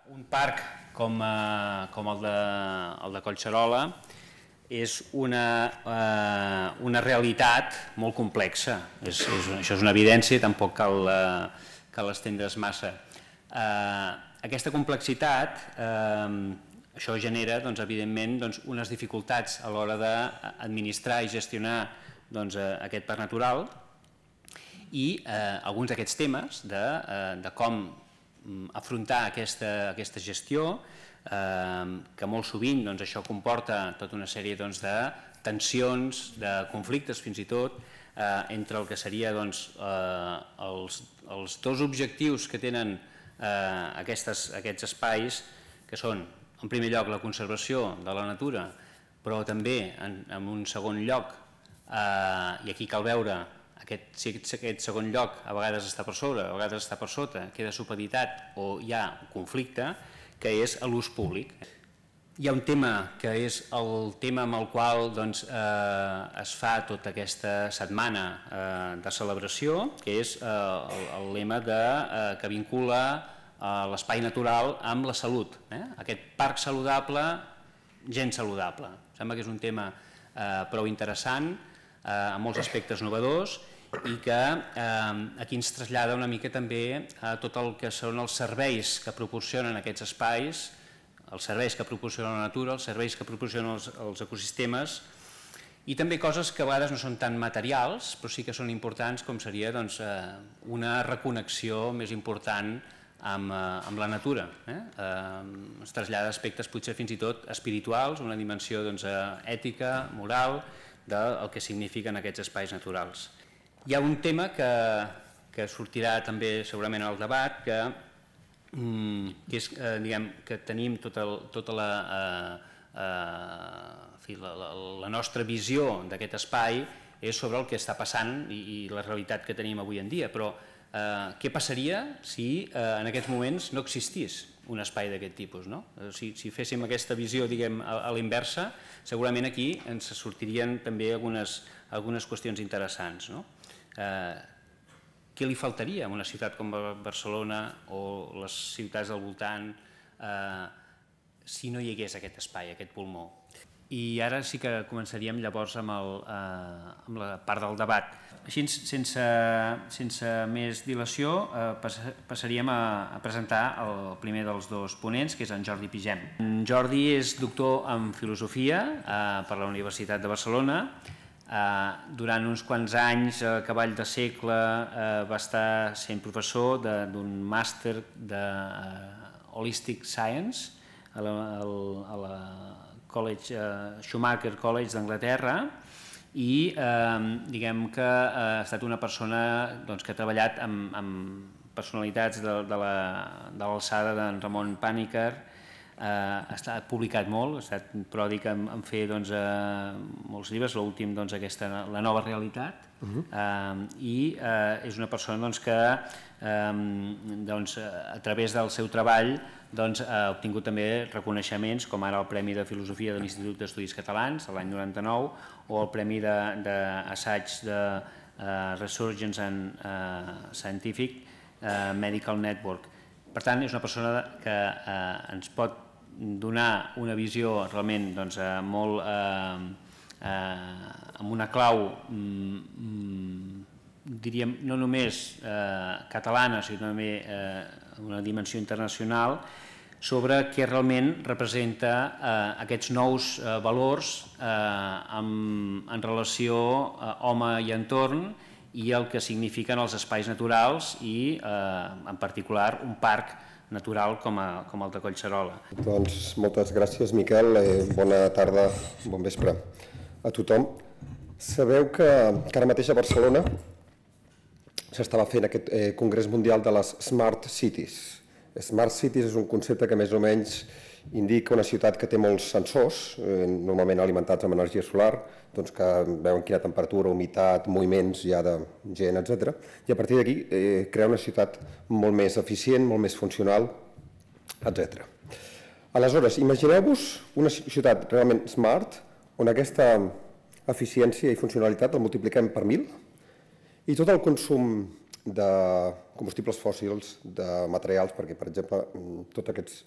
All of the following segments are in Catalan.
Un parc com el de Collserola és una realitat molt complexa. Això és una evidència i tampoc cal estendre's massa. Aquesta complexitat, això genera, evidentment, unes dificultats a l'hora d'administrar i gestionar aquest parc natural i alguns d'aquests temes de com afrontar aquesta gestió, que molt sovint això comporta tota una sèrie de tensions, de conflictes fins i tot, entre el que serien els dos objectius que tenen aquests espais, que són, en primer lloc, la conservació de la natura, però també, en un segon lloc, i aquí cal veure si aquest segon lloc a vegades està per sobre, a vegades està per sota, queda supeditat o hi ha conflicte, que és l'ús públic. Hi ha un tema que és el tema amb el qual es fa tota aquesta setmana de celebració, que és el lema que vincula l'espai natural amb la salut. Aquest parc saludable, gent saludable. Sembla que és un tema prou interessant, amb molts aspectes innovadors, i que aquí ens trasllada una mica també a tot el que són els serveis que proporcionen aquests espais, els serveis que proporciona la natura, els serveis que proporcionen els ecosistemes, i també coses que a vegades no són tan materials, però sí que són importants, com seria una reconnexió més important amb la natura. Es trasllada aspectes potser fins i tot espirituals, una dimensió ètica, moral, del que signifiquen aquests espais naturals. Hi ha un tema que sortirà també segurament al debat, que és que tenim tota la nostra visió d'aquest espai és sobre el que està passant i la realitat que tenim avui en dia, però què passaria si en aquests moments no existís un espai d'aquest tipus? Si féssim aquesta visió a la inversa, segurament aquí ens sortirien també algunes qüestions interessants. Què li faltaria a una ciutat com Barcelona o les ciutats del voltant si no hi hagués aquest espai, aquest pulmó? I ara sí que començaríem llavors amb la part del debat. Així, sense més dilació, passaríem a presentar el primer dels dos ponents, que és en Jordi Pigem. En Jordi és doctor en filosofia per la Universitat de Barcelona. Durant uns quants anys, a cavall de segle, va estar sent professor d'un màster de Holistic Science a la Schumacher College d'Anglaterra, i diguem que ha estat una persona que ha treballat amb personalitats de l'alçada d'en Ramon Pàniker. Ha publicat molt, ha estat pròdig en fer molts llibres, l'últim La nova realitat, i és una persona que a través del seu treball ha obtingut també reconeixements, com ara el Premi de Filosofia de l'Institut d'Estudis Catalans l'any 99, o el Premi d'Assaig de Resurgence and Scientific Medical Network. Per tant, és una persona que ens pot donar una visió realment molt amb una clau, diríem, no només catalana, sinó també una dimensió internacional, sobre què realment representa aquests nous valors en relació home i entorn i el que signifiquen els espais naturals i, en particular, un parc natural com el de Collserola. Doncs moltes gràcies, Miquel. Bona tarda, bon vespre a tothom. Sabeu que ara mateix a Barcelona s'estava fent aquest Congrés Mundial de les Smart Cities. Smart Cities és un concepte que més o menys indica una ciutat que té molts sensors, normalment alimentats amb energia solar, que veuen quina temperatura, humitat, moviments ja de gent, etc. I a partir d'aquí crear una ciutat molt més eficient, molt més funcional, etc. Aleshores, imagineu-vos una ciutat realment smart, on aquesta eficiència i funcionalitat el multipliquem per 1000 i tot el consum de combustibles fòssils, de materials, perquè, per exemple, tots aquests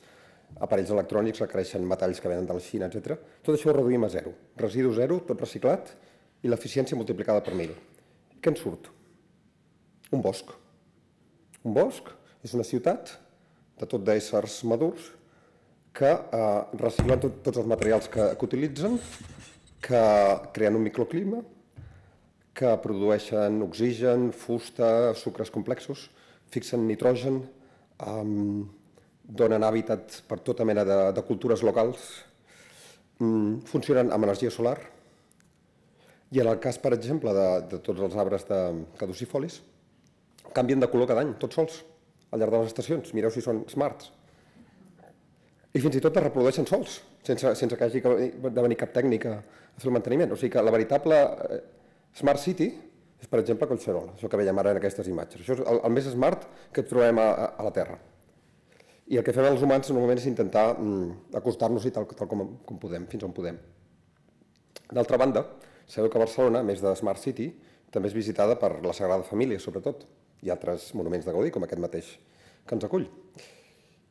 aparells electrònics requereixen metalls que venen de la Xina, etc. Tot això ho reduïm a zero. Residu zero, tot reciclat, i l'eficiència multiplicada per 1000. Què en surt? Un bosc. Un bosc és una ciutat de tot d'éssers madurs que reciclen tots els materials que utilitzen, que creen un microclima, que produeixen oxigen, fusta, sucres complexos, fixen nitrogen, donen hàbitat per tota mena de cultures locals, funcionen amb energia solar i en el cas, per exemple, de tots els arbres caducifolis, canvien de color cada any, tots sols, al llarg de les estacions. Mireu si són smarts. I fins i tot es reprodueixen sols, sense que hagi de venir cap tècnica a fer el manteniment. O sigui que la veritable Smart City és, per exemple, Collserola, això que veiem ara en aquestes imatges. Això és el més smart que trobem a la Terra. I el que fem els humans normalment és intentar acostar-nos-hi tal com podem, fins on podem. D'altra banda, sabeu que Barcelona, a més de Smart City, també és visitada per la Sagrada Família, sobretot, i altres monuments de Gaudí, com aquest mateix que ens acull.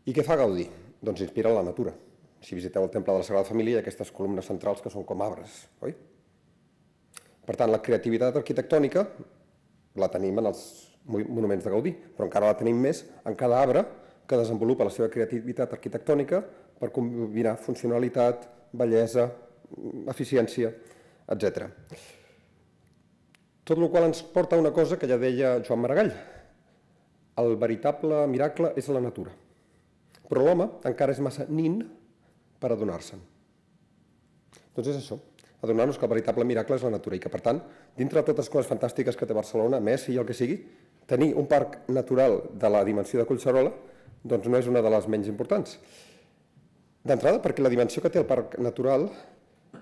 I què fa Gaudí? Doncs inspira la natura. Si visiteu el Temple de la Sagrada Família, hi ha aquestes columnes centrals que són com arbres, oi? Per tant, la creativitat arquitectònica la tenim en els monuments de Gaudí, però encara la tenim més en cada arbre que desenvolupa la seva creativitat arquitectònica per combinar funcionalitat, bellesa, eficiència, etc. Tot el qual ens porta a una cosa que ja deia Joan Maragall. El veritable miracle és la natura, però l'home encara és massa nin per adonar-se'n. Doncs és això, adonar-nos que el veritable miracle és la natura i que, per tant, dintre de totes les coses fantàstiques que té Barcelona, Messi i el que sigui, tenir un parc natural de la dimensió de Collserola doncs no és una de les menys importants. D'entrada, perquè la dimensió que té el parc natural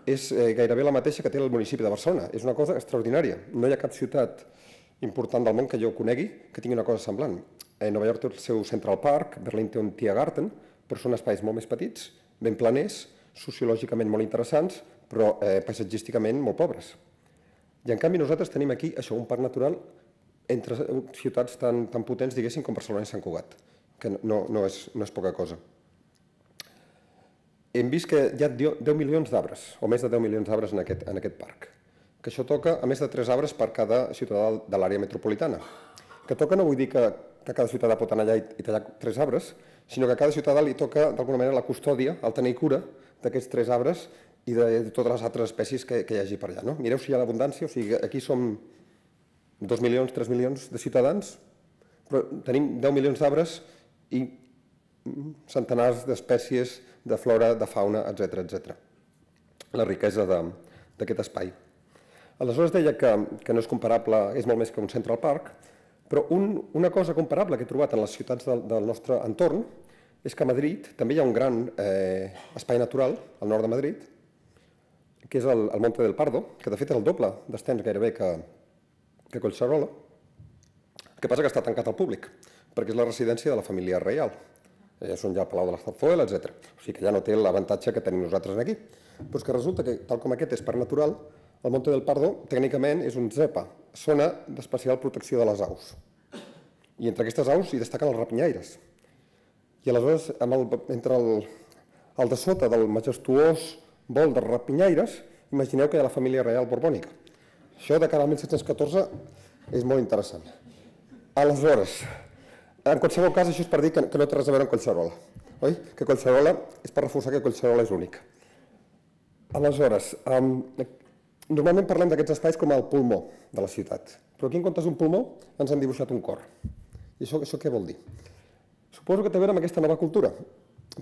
és gairebé la mateixa que té el municipi de Barcelona. És una cosa extraordinària. No hi ha cap ciutat important del món que jo conegui que tingui una cosa semblant. Nova York té el seu Central Park, Berlín té un Tiergarten, però són espais molt més petits, ben planers, sociològicament molt interessants, però paisatgísticament molt pobres. I en canvi nosaltres tenim aquí això, un parc natural entre ciutats tan potents, diguéssim, com Barcelona i Sant Cugat, que no és poca cosa. Hem vist que hi ha 10 milions d'arbres, o més de 10 milions d'arbres en aquest parc, que això toca a més de 3 arbres per cada ciutadà de l'àrea metropolitana. Que toca no vull dir que cada ciutadà pot anar allà i tallar 3 arbres, sinó que a cada ciutadà li toca d'alguna manera la custòdia, el tenir cura d'aquests 3 arbres i de totes les altres espècies que hi hagi per allà. Mireu si hi ha l'abundància, o sigui, aquí som 2 milions, 3 milions de ciutadans, però tenim 10 milions d'arbres i centenars d'espècies de flora, de fauna, etc. La riquesa d'aquest espai. Aleshores deia que no és comparable, és molt més que un Central Park, però una cosa comparable que he trobat en les ciutats del nostre entorn és que a Madrid també hi ha un gran espai natural, al nord de Madrid, que és el Monte del Pardo, que de fet és el doble d'extens gairebé que Collserola. El que passa que està tancat al públic, perquè és la residència de la família reial. Són ja el Palau de la Zarzuela, etc. O sigui que ja no té l'avantatge que tenim nosaltres aquí. Però és que resulta que, tal com aquest és parc natural, el Monte del Pardo tècnicament és un ZEPA, zona d'especial protecció de les aus. I entre aquestes aus hi destaquen els rapinyaires. I aleshores, entre el de sota del majestuós vol de rapinyaires, imagineu que hi ha la família reial borbònica. Això de cara al 1714 és molt interessant. Aleshores, en qualsevol cas, això és per dir que no té res a veure amb Collserola, oi? Que Collserola és per reforçar que Collserola és únic. Aleshores, normalment parlem d'aquests espais com el pulmó de la ciutat, però aquí en comptes d'un pulmó ens han dibuixat un cor. I això què vol dir? Suposo que té a veure amb aquesta nova cultura,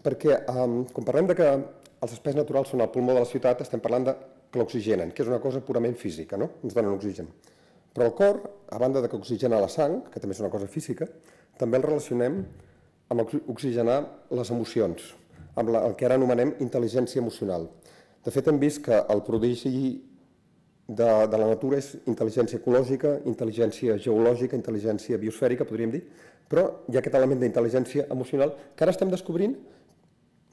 perquè quan parlem que els espais naturals són el pulmó de la ciutat, estem parlant que l'oxigenen, que és una cosa purament física, no? Ens donen oxigen. Però el cor, a banda que oxigena la sang, que també és una cosa física, també el relacionem amb oxigenar les emocions, amb el que ara anomenem intel·ligència emocional. De fet, hem vist que el prodigi de la natura és intel·ligència ecològica, intel·ligència geològica, intel·ligència biosfèrica, podríem dir, però hi ha aquest element d'intel·ligència emocional que ara estem descobrint,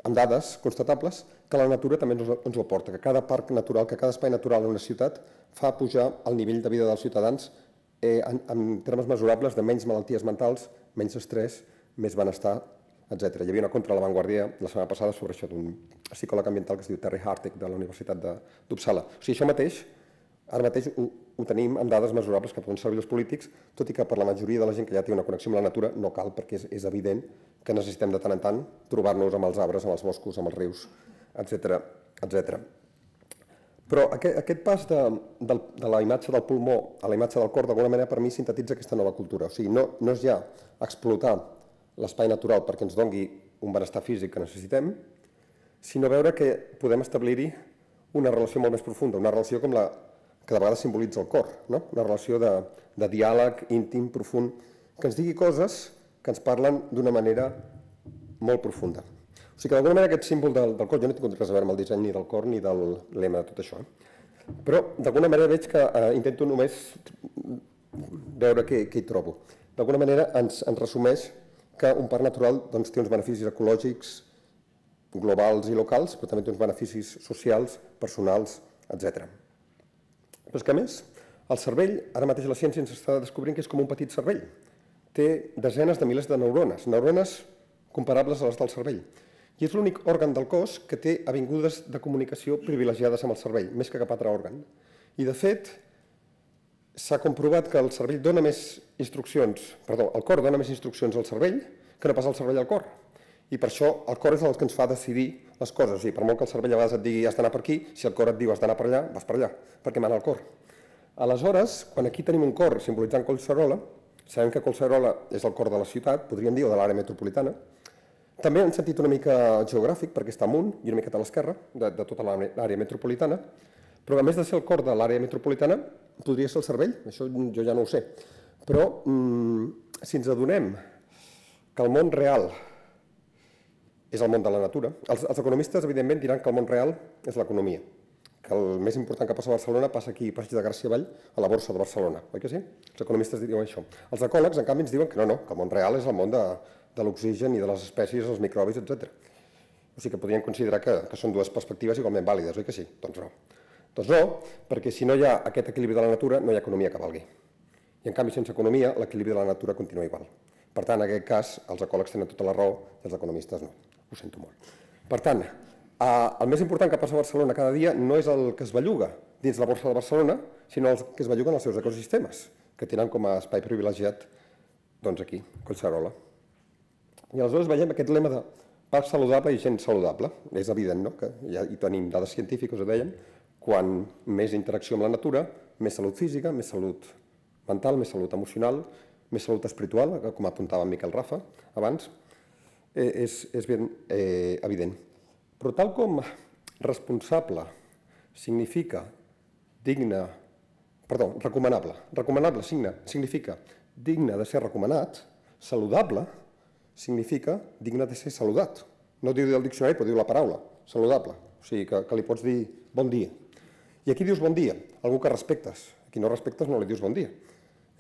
amb dades constatables, que la natura també ens ho aporta, que cada parc natural, que cada espai natural en una ciutat fa pujar el nivell de vida dels ciutadans en termes mesurables de menys malalties mentals, menys estrès, més benestar, etc. Hi havia una contra a l'avantguàrdia la setmana passada sobre això d'un psicòleg ambiental que es diu Terry Hartig de la Universitat d'Uppsala. O sigui, això mateix, ara mateix ho tenim amb dades mesurables que poden servir els polítics, tot i que per la majoria de la gent que ja té una connexió amb la natura no cal, perquè és evident que necessitem de tant en tant trobar-nos amb els arbres, amb els boscos, amb els rius, etc. Però aquest pas de la imatge del pulmó a la imatge del cor, d'alguna manera, per mi sintetitza aquesta nova cultura. O sigui, no és ja explotar l'espai natural perquè ens doni un benestar físic que necessitem, sinó veure que podem establir-hi una relació molt més profunda, una relació com la que de vegades simbolitza el cor, no? Una relació de diàleg íntim, profund, que ens digui coses que ens parlen d'una manera molt profunda. O sigui que d'alguna manera aquest símbol del cor, jo no he tingut res a veure amb el disseny ni del cor ni del lema de tot això, però d'alguna manera veig que intento només veure què hi trobo. D'alguna manera ens resumeix que un parc natural té uns beneficis ecològics globals i locals, però també té uns beneficis socials, personals, etc. Però és que, a més, el cervell, ara mateix la ciència ens està descobrint que és com un petit cervell. Té desenes de milers de neurones comparables a les del cervell. I és l'únic òrgan del cos que té avingudes de comunicació privilegiades amb el cervell, més que cap altre òrgan. I, de fet, s'ha comprovat que el cor dona més instruccions al cervell que no pas el cervell al cor. I per això el cor és el que ens fa decidir les coses. O sigui, per molt que el cervell a vegades et digui has d'anar per aquí, si el cor et diu has d'anar per allà, vas per allà, perquè mana el cor. Aleshores, quan aquí tenim un cor simbolitzant Collserola, sabem que Collserola és el cor de la ciutat, podríem dir, o de l'àrea metropolitana. També en sentit una mica geogràfic, perquè està amunt i una mica a l'esquerra de tota l'àrea metropolitana, però a més de ser el cor de l'àrea metropolitana, podria ser el cervell, això jo ja no ho sé. Però si ens adonem que el món real és el món de la natura, els economistes evidentment diran que el món real és l'economia, que el més important que passa a Barcelona passa aquí, per de Gràcia Vall, a la borsa de Barcelona, oi que sí? Els economistes diuen això. Els ecòlegs, en canvi, ens diuen que no, que el món real és el món de l'oxigen i de les espècies, els microbis, etc. O sigui que podríem considerar que són dues perspectives igualment vàlides, oi que sí? Doncs no. Doncs no, perquè si no hi ha aquest equilibri de la natura, no hi ha economia que valgui. I en canvi, sense economia, l'equilibri de la natura continua igual. Per tant, en aquest cas, els ecòlegs tenen tota la raó i els economistes no. Ho sento molt. Per tant, el més important que passa a Barcelona cada dia no és el que es belluga dins la borsa de Barcelona, sinó el que es belluga en els seus ecosistemes, que tenen com a espai privilegiat, doncs aquí, Collserola. I aleshores veiem aquest lema de parc saludable i gent saludable. És evident, no?, que ja hi tenim dades científiques, ho dèiem, quan més interacció amb la natura, més salut física, més salut mental, més salut emocional, més salut espiritual, com apuntava en Miquel Rafa abans, és ben evident. Però tal com responsable significa recomanable significa digne de ser recomanat, saludable significa digne de ser saludat. No diu el diccionari, però diu la paraula, saludable. O sigui, que li pots dir bon dia. I aquí dius bon dia, algú que respectes. A qui no respectes no li dius bon dia.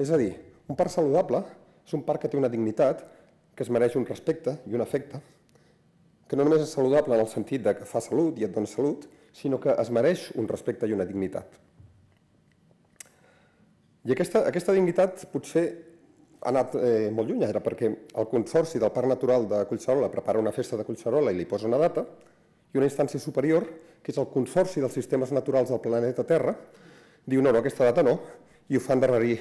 És a dir, un parc saludable és un parc que té una dignitat, que es mereix un respecte i un afecte, que no només és saludable en el sentit que fa salut i et dona salut, sinó que es mereix un respecte i una dignitat. I aquesta dignitat potser ha anat molt lluny ara, perquè el Consorci del Parc Natural de Collserola prepara una festa de Collserola i li posa una data, i una instància superior, que és el Consorci dels Sistemes Naturals del planeta Terra, diu no, aquesta data no, i ho fa endarrerir.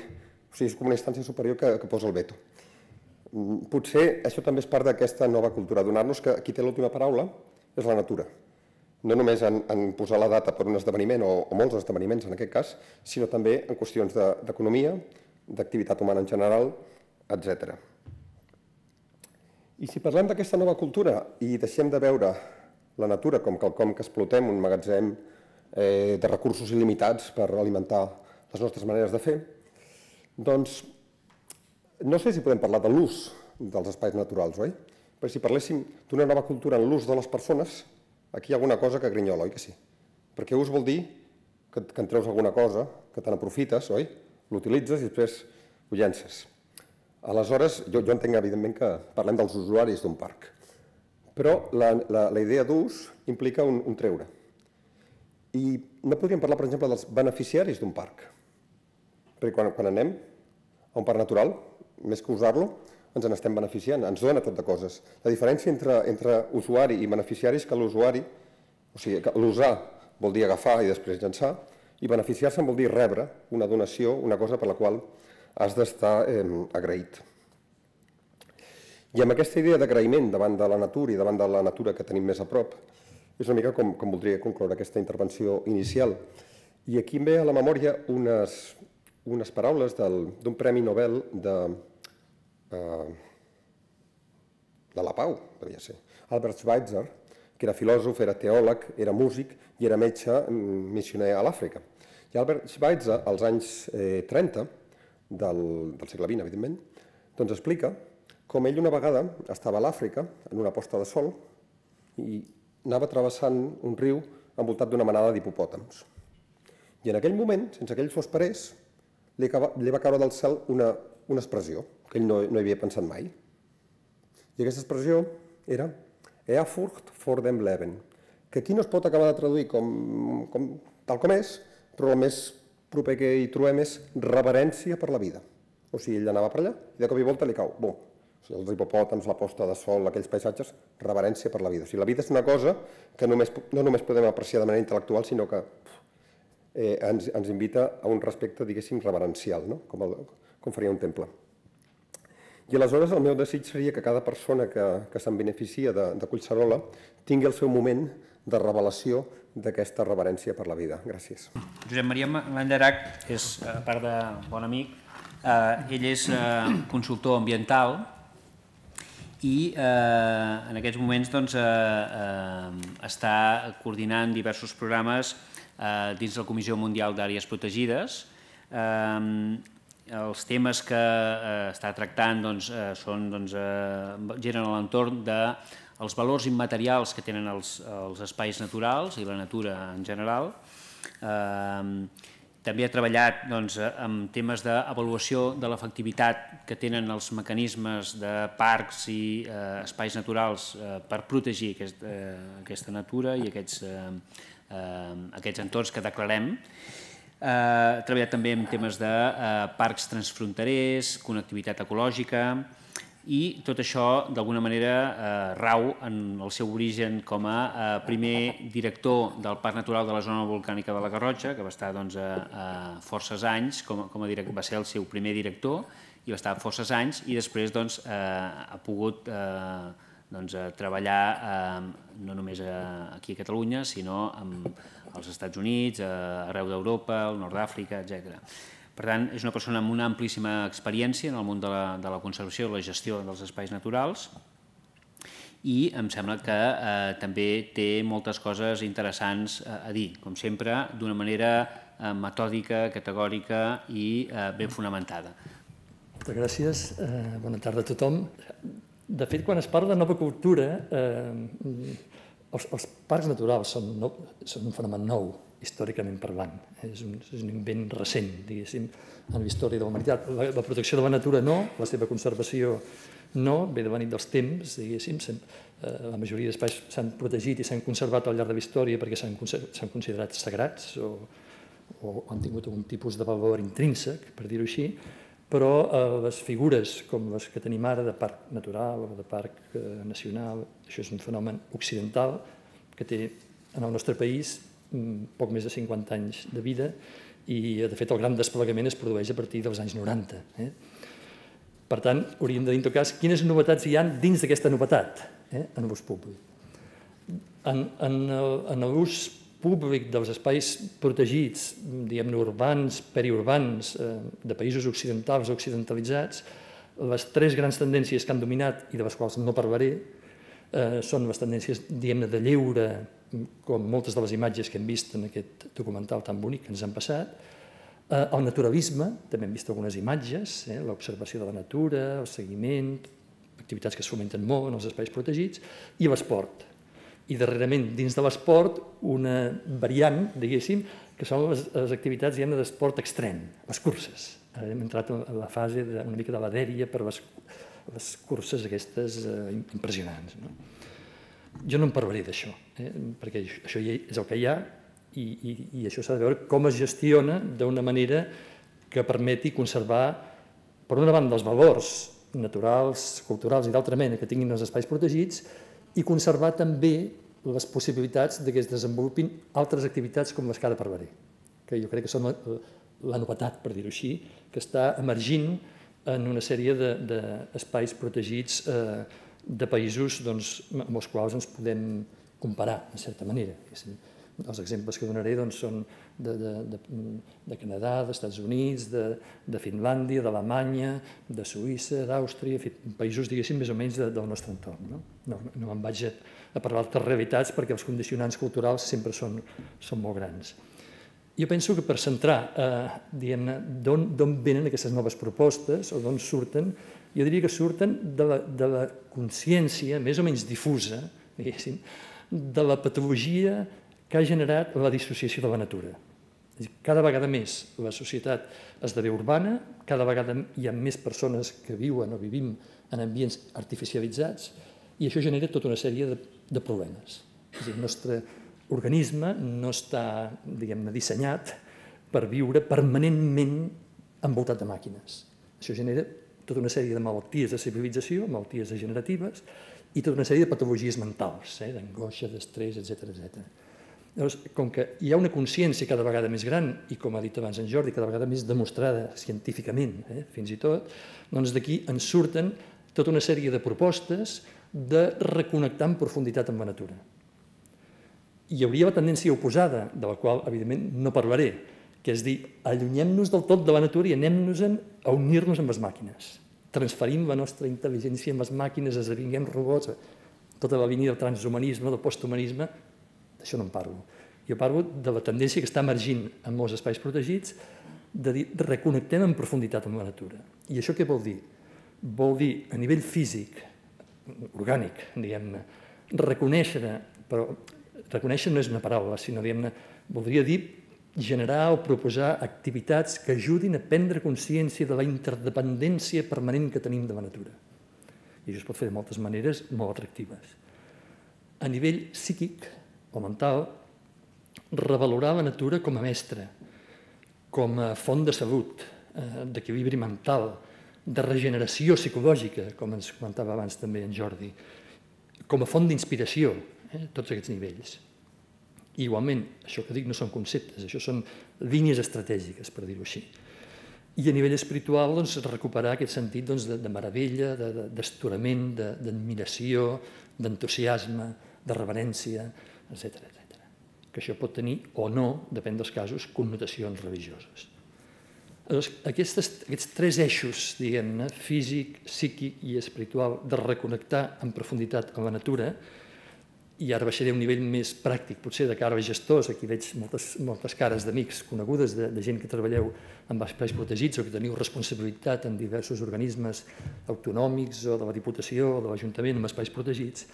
O sigui, és com una instància superior que posa el veto. Potser això també és part d'aquesta nova cultura, donar-nos que qui té l'última paraula és la natura. No només en posar la data per un esdeveniment, o molts esdeveniments en aquest cas, sinó també en qüestions d'economia, d'activitat humana en general, etc. I si parlem d'aquesta nova cultura i deixem de veure la natura com quelcom que explotem, un magatzem de recursos il·limitats per alimentar les nostres maneres de fer, doncs no sé si podem parlar de l'ús dels espais naturals, oi? Però si parléssim d'una nova cultura en l'ús de les persones, aquí hi ha alguna cosa que grinyola, oi que sí? Perquè ús vol dir que en treus alguna cosa, que te n'aprofites, oi? L'utilitzes i després ho llences. Aleshores, jo entenc evidentment que parlem dels usuaris d'un parc, però la idea d'ús implica un treure. I no podríem parlar, per exemple, dels beneficiaris d'un parc, perquè quan anem a un parc natural, més que usar-lo, ens n'estem beneficiant, ens dona tot de coses. La diferència entre usuari i beneficiari és que l'usuari, o sigui, que l'usar vol dir agafar i després llançar, i beneficiar-se'n vol dir rebre una donació, una cosa per la qual has d'estar agraït. I amb aquesta idea d'agraïment davant de la natura i davant de la natura que tenim més a prop, és una mica com voldria concloure aquesta intervenció inicial. I aquí em ve a la memòria unes paraules d'un Premi Nobel de la Pau, devia ser, Albert Schweitzer, que era filòsof, era teòleg, era músic i era metge missioner a l'Àfrica. I Albert Schweitzer, als anys 30 del segle XX, evidentment, doncs explica com ell una vegada estava a l'Àfrica, en una posta de sol, i anava travessant un riu envoltat d'una manada d'hipopòtams. I en aquell moment, sense que ell s'ho esperés, li va caure del cel una expressió que ell no hi havia pensat mai. I aquesta expressió era Ehrfurcht vor dem Leben, que aquí no es pot acabar de traduir tal com és, però el més proper que hi trobem és reverència per la vida. O sigui, ell anava per allà i de cop i volta li cau, bum, els hipopòtams, la posta de sol, aquells paisatges, reverència per la vida. O sigui, la vida és una cosa que no només podem apreciar de manera intel·lectual, sinó que ens invita a un respecte, diguéssim, reverencial, no? Com faria un temple. I aleshores el meu desig seria que cada persona que se'n beneficia de Collserola tingui el seu moment de revelació d'aquesta reverència per la vida. Gràcies. Josep Maria Mandarac és, a part de bon amic, ell és consultor ambiental i en aquests moments està coordinant diversos programes dins la Comissió Mundial d'Àrees Protegides. Els temes que està tractant giren a l'entorn dels valors immaterials que tenen els espais naturals i la natura en general. També ha treballat en temes d'avaluació de l'efectivitat que tenen els mecanismes de parcs i espais naturals per protegir aquesta natura i aquests entorns que declarem. Ha treballat també en temes de parcs transfronterers, connectivitat ecològica i tot això d'alguna manera rau en el seu origen com a primer director del Parc Natural de la Zona Volcànica de la Garrotxa, que va estar forces anys, va ser el seu primer director i va estar forces anys i després ha pogut treballar no només aquí a Catalunya, sinó als Estats Units, arreu d'Europa, al nord d'Àfrica, etc. Per tant, és una persona amb una amplíssima experiència en el món de la conservació i la gestió dels espais naturals i em sembla que també té moltes coses interessants a dir, com sempre, d'una manera metòdica, categòrica i ben fonamentada. Moltes gràcies. Bona tarda a tothom. De fet, quan es parla de nova cultura, els parcs naturals són un fenomen nou, històricament parlant. És un invent recent, diguéssim, en la història de la humanitat. La protecció de la natura no, la seva conservació no, ve de venir dels temps, diguéssim. La majoria d'espais s'han protegit i s'han conservat al llarg de la història perquè s'han considerat sagrats o han tingut algun tipus de valor intrínsec, per dir-ho així, però les figures com les que tenim ara de parc natural o de parc nacional, això és un fenomen occidental que té en el nostre país poc més de 50 anys de vida i, de fet, el gran desplegament es produeix a partir dels anys 90. Per tant, hauríem de dir, en tot cas, quines novetats hi ha dins d'aquesta novetat en l'ús públic. En l'ús públic dels espais protegits, diguem-ne urbans, periurbans, de països occidentals o occidentalitzats, les tres grans tendències que han dominat i de les quals no parlaré són les tendències, diguem-ne, de lleure, com moltes de les imatges que hem vist en aquest documental tan bonic que ens han passat, el naturalisme, també hem vist algunes imatges, l'observació de la natura, el seguiment, activitats que es fomenten molt en els espais protegits, i l'esport. I darrerament, dins de l'esport, una variant, diguéssim, que són les activitats d'esport extrem, les curses. Hem entrat en la fase una mica de la dèria per les curses aquestes impressionants. Jo no en parlaré d'això, perquè això és el que hi ha i això s'ha de veure com es gestiona d'una manera que permeti conservar per una banda, els valors naturals, culturals i d'altra mena que tinguin els espais protegits i conservar també les possibilitats que es desenvolupin altres activitats com les que ara parlaré, que jo crec que són la novetat, per dir-ho així, que està emergint en una sèrie d'espais protegits de països amb els quals ens podem comparar, de certa manera. Els exemples que donaré són de Canadà, dels Estats Units, de Finlàndia, d'Alemanya, de Suïssa, d'Àustria, països, diguéssim, més o menys del nostre entorn. No me'n vaig a parlar d'altres realitats perquè els condicionants culturals sempre són molt grans. Jo penso que per centrar d'on venen aquestes noves propostes o d'on surten, jo diria que surten de la consciència més o menys difusa, diguéssim, de la patologia que ha generat la dissociació de la natura. Cada vegada més la societat esdevé urbana, cada vegada hi ha més persones que viuen o vivim en ambients artificialitzats i això genera tota una sèrie de problemes. És a dir, el nostre organisme no està, diguem-ne, dissenyat per viure permanentment envoltat de màquines. Això genera tota una sèrie de malalties de civilització, malalties degeneratives i tota una sèrie de patologies mentals, d'angoixa, d'estrès, etc. Llavors, com que hi ha una consciència cada vegada més gran i, com ha dit abans en Jordi, cada vegada més demostrada científicament, fins i tot, doncs d'aquí en surten tota una sèrie de propostes de reconnectar en profunditat amb la natura. Hi hauria la tendència oposada, de la qual, evidentment, no parlaré, que és dir, allunyem-nos del tot de la natura i anem-nos-en a unir-nos amb les màquines. Transferim la nostra intel·ligència amb les màquines, esdevinguem robots, tota la línia del transhumanisme, del posthumanisme, d'això no en parlo. Jo parlo de la tendència que està emergint en molts espais protegits de dir, reconnectem en profunditat amb la natura. I això què vol dir? Vol dir, a nivell físic, orgànic, diguem-ne, reconèixer, però reconèixer no és una paraula, sinó, diguem-ne, voldria dir generar o proposar activitats que ajudin a prendre consciència de la interdependència permanent que tenim de la natura. I això es pot fer de moltes maneres molt atractives. A nivell psíquic o mental, revalorar la natura com a mestre, com a font de salut, d'equilibri mental, de regeneració psicològica, com ens comentava abans també en Jordi, com a font d'inspiració, tots aquests nivells. I igualment, això que dic no són conceptes, això són línies estratègiques, per dir-ho així. I a nivell espiritual, recuperar aquest sentit de meravella, d'astorament, d'admiració, d'entusiasme, de reverència, etc. Que això pot tenir o no, depèn dels casos, connotacions religioses. Aquests tres eixos, diguem-ne, físic, psíquic i espiritual, de reconnectar en profunditat amb la natura, i ara baixaré a un nivell més pràctic, potser de cara als gestors, aquí veig moltes cares d'amics conegudes, de gent que treballeu en espais protegits o que teniu responsabilitat en diversos organismes autonòmics o de la Diputació o de l'Ajuntament en espais protegits.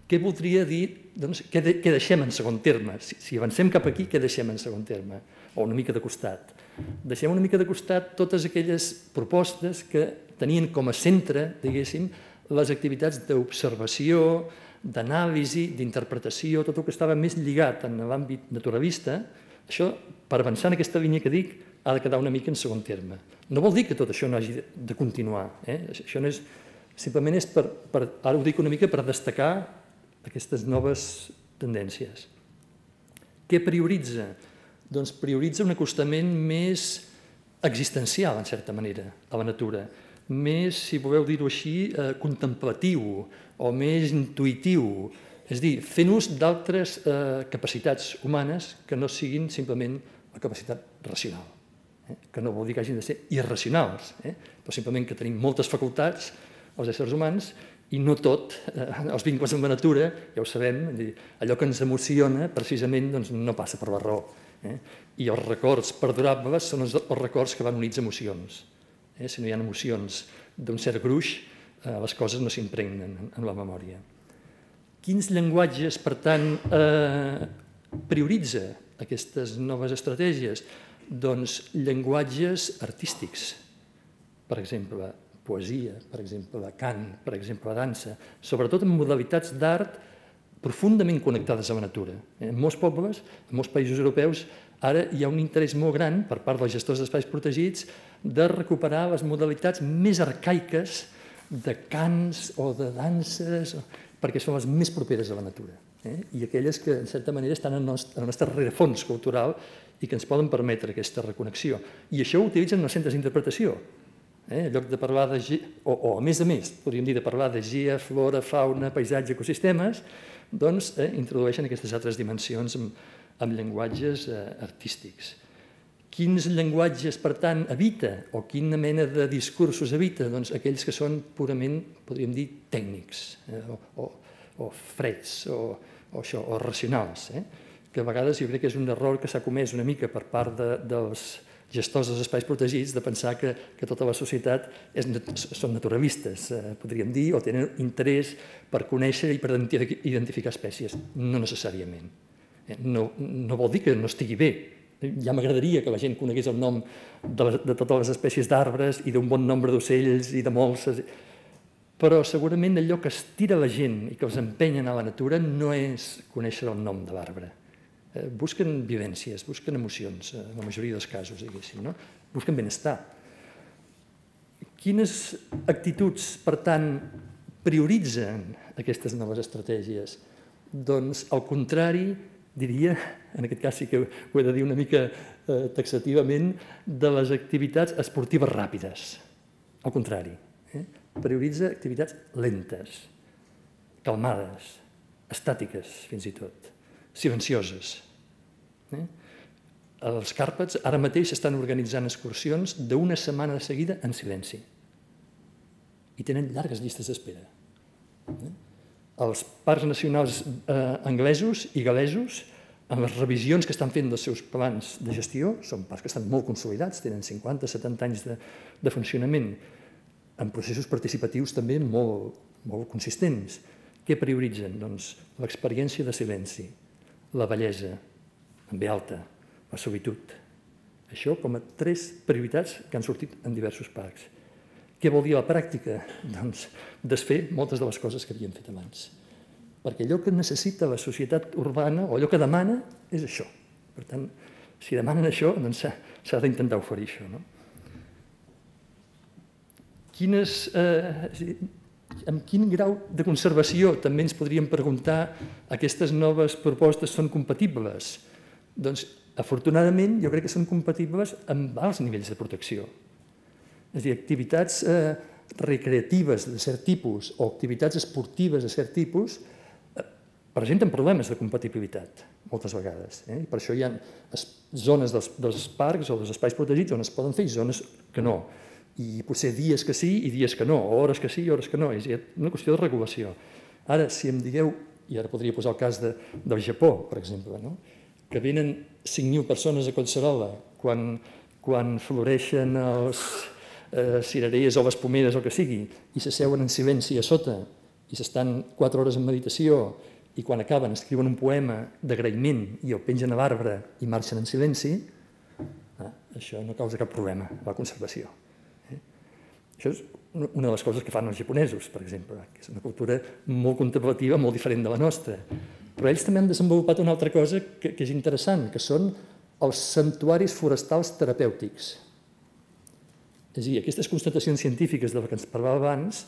Què voldria dir? Doncs, què deixem en segon terme? Si avancem cap aquí, què deixem en segon terme? O una mica de costat. Deixem una mica de costat totes aquelles propostes que tenien com a centre, diguéssim, les activitats d'observació, d'anàlisi, d'interpretació, tot el que estava més lligat en l'àmbit naturalista. Això, per avançar en aquesta línia que dic, ha de quedar una mica en segon terme. No vol dir que tot això no hagi de continuar. Això no és... Simplement és per, ara ho dic una mica, per destacar aquestes noves tendències. Què prioritza? Doncs prioritza un acostament més existencial, en certa manera, a la natura, més, si voleu dir-ho així, contemplatiu o més intuïtiu, és a dir, fent ús d'altres capacitats humanes que no siguin simplement la capacitat racional, que no vol dir que hagin de ser irracionals, però simplement que tenim moltes facultats, els éssers humans, i no tot, els vincles amb la natura, ja ho sabem, allò que ens emociona precisament no passa per la raó. I els records perdurables són els records que van units a emocions. Si no hi ha emocions d'un cert gruix, les coses no s'impregnen en la memòria. Quins llenguatges, per tant, prioritza aquestes noves estratègies? Doncs llenguatges artístics, per exemple, poesia, per exemple, cant, per exemple, dansa, sobretot en modalitats d'art profundament connectades a la natura. En molts pobles, en molts països europeus, ara hi ha un interès molt gran per part dels gestors d'espais protegits de recuperar les modalitats més arcaiques de cants o de danses, perquè són les més properes a la natura, i aquelles que, en certa manera, estan al nostre rerefons cultural i que ens poden permetre aquesta reconnexió. I això ho utilitzen els centres d'interpretació. En lloc de parlar de... o a més, podríem dir de parlar de gea, flora, fauna, paisatge, ecosistemes, doncs introdueixen aquestes altres dimensions amb llenguatges artístics. Quins llenguatges, per tant, evita, o quina mena de discursos evita? Doncs aquells que són purament, podríem dir, tècnics, o freds, o racionals, que a vegades jo crec que és un error que s'ha comès una mica per part dels gestors dels espais protegits de pensar que tota la societat són naturalistes, podríem dir, o tenen interès per conèixer i per identificar espècies. No necessàriament. No vol dir que no estigui bé. Ja m'agradaria que la gent conegués el nom de totes les espècies d'arbres i d'un bon nombre d'ocells i de molses, però segurament allò que estira la gent i que els empenyen a la natura no és conèixer el nom de l'arbre. Busquen vivències, busquen emocions, en la majoria dels casos, diguéssim, no? Busquen benestar. Quines actituds, per tant, prioritzen aquestes noves estratègies? Doncs, al contrari, diria, en aquest cas sí que ho he de dir una mica taxativament, de les activitats esportives ràpides. Al contrari, prioritza activitats lentes, calmades, estàtiques, fins i tot, silencioses. Els Càrpats ara mateix estan organitzant excursions d'una setmana de seguida en silenci i tenen llargues llistes d'espera. Els parcs nacionals anglesos i gal·lesos, en les revisions que estan fent dels seus plans de gestió, són parcs que estan molt consolidats, tenen 50-70 anys de funcionament, en processos participatius també molt consistents. Què prioritzen? Doncs l'experiència de silenci, la bellesa, en B alta, la solitud. Això com a 3 prioritats que han sortit en diversos parcs. Què vol dir a la pràctica? Doncs desfer moltes de les coses que havíem fet abans. Perquè allò que necessita la societat urbana, o allò que demana, és això. Per tant, si demanen això, doncs s'ha d'intentar oferir això, no? Amb quin grau de conservació, també ens podríem preguntar, aquestes noves propostes són compatibles? Doncs, afortunadament, jo crec que són compatibles amb alts nivells de protecció. És a dir, activitats recreatives de cert tipus o activitats esportives de cert tipus presenten problemes de compatibilitat, moltes vegades. I per això hi ha zones dels parcs o dels espais protegits on es poden fer i zones que no. I potser dies que sí i dies que no, o hores que sí i hores que no. És una qüestió de regulació. Ara, si em digueu, i ara podria posar el cas del Japó, per exemple, que venen 5.000 persones a Collserola quan floreixen els cirerees o les pomeres o el que sigui, i s'asseuen en silenci a sota, i s'estan 4 hores en meditació, i quan acaben escriuen un poema d'agraïment i el pengen a l'arbre i marxen en silenci, això no causa cap problema a la conservació. Això és una de les coses que fan els japonesos, per exemple, que és una cultura molt contemplativa, molt diferent de la nostra. Però ells també han desenvolupat una altra cosa que és interessant, que són els santuaris forestals terapèutics. És a dir, aquestes constatacions científiques de les que ens parlava abans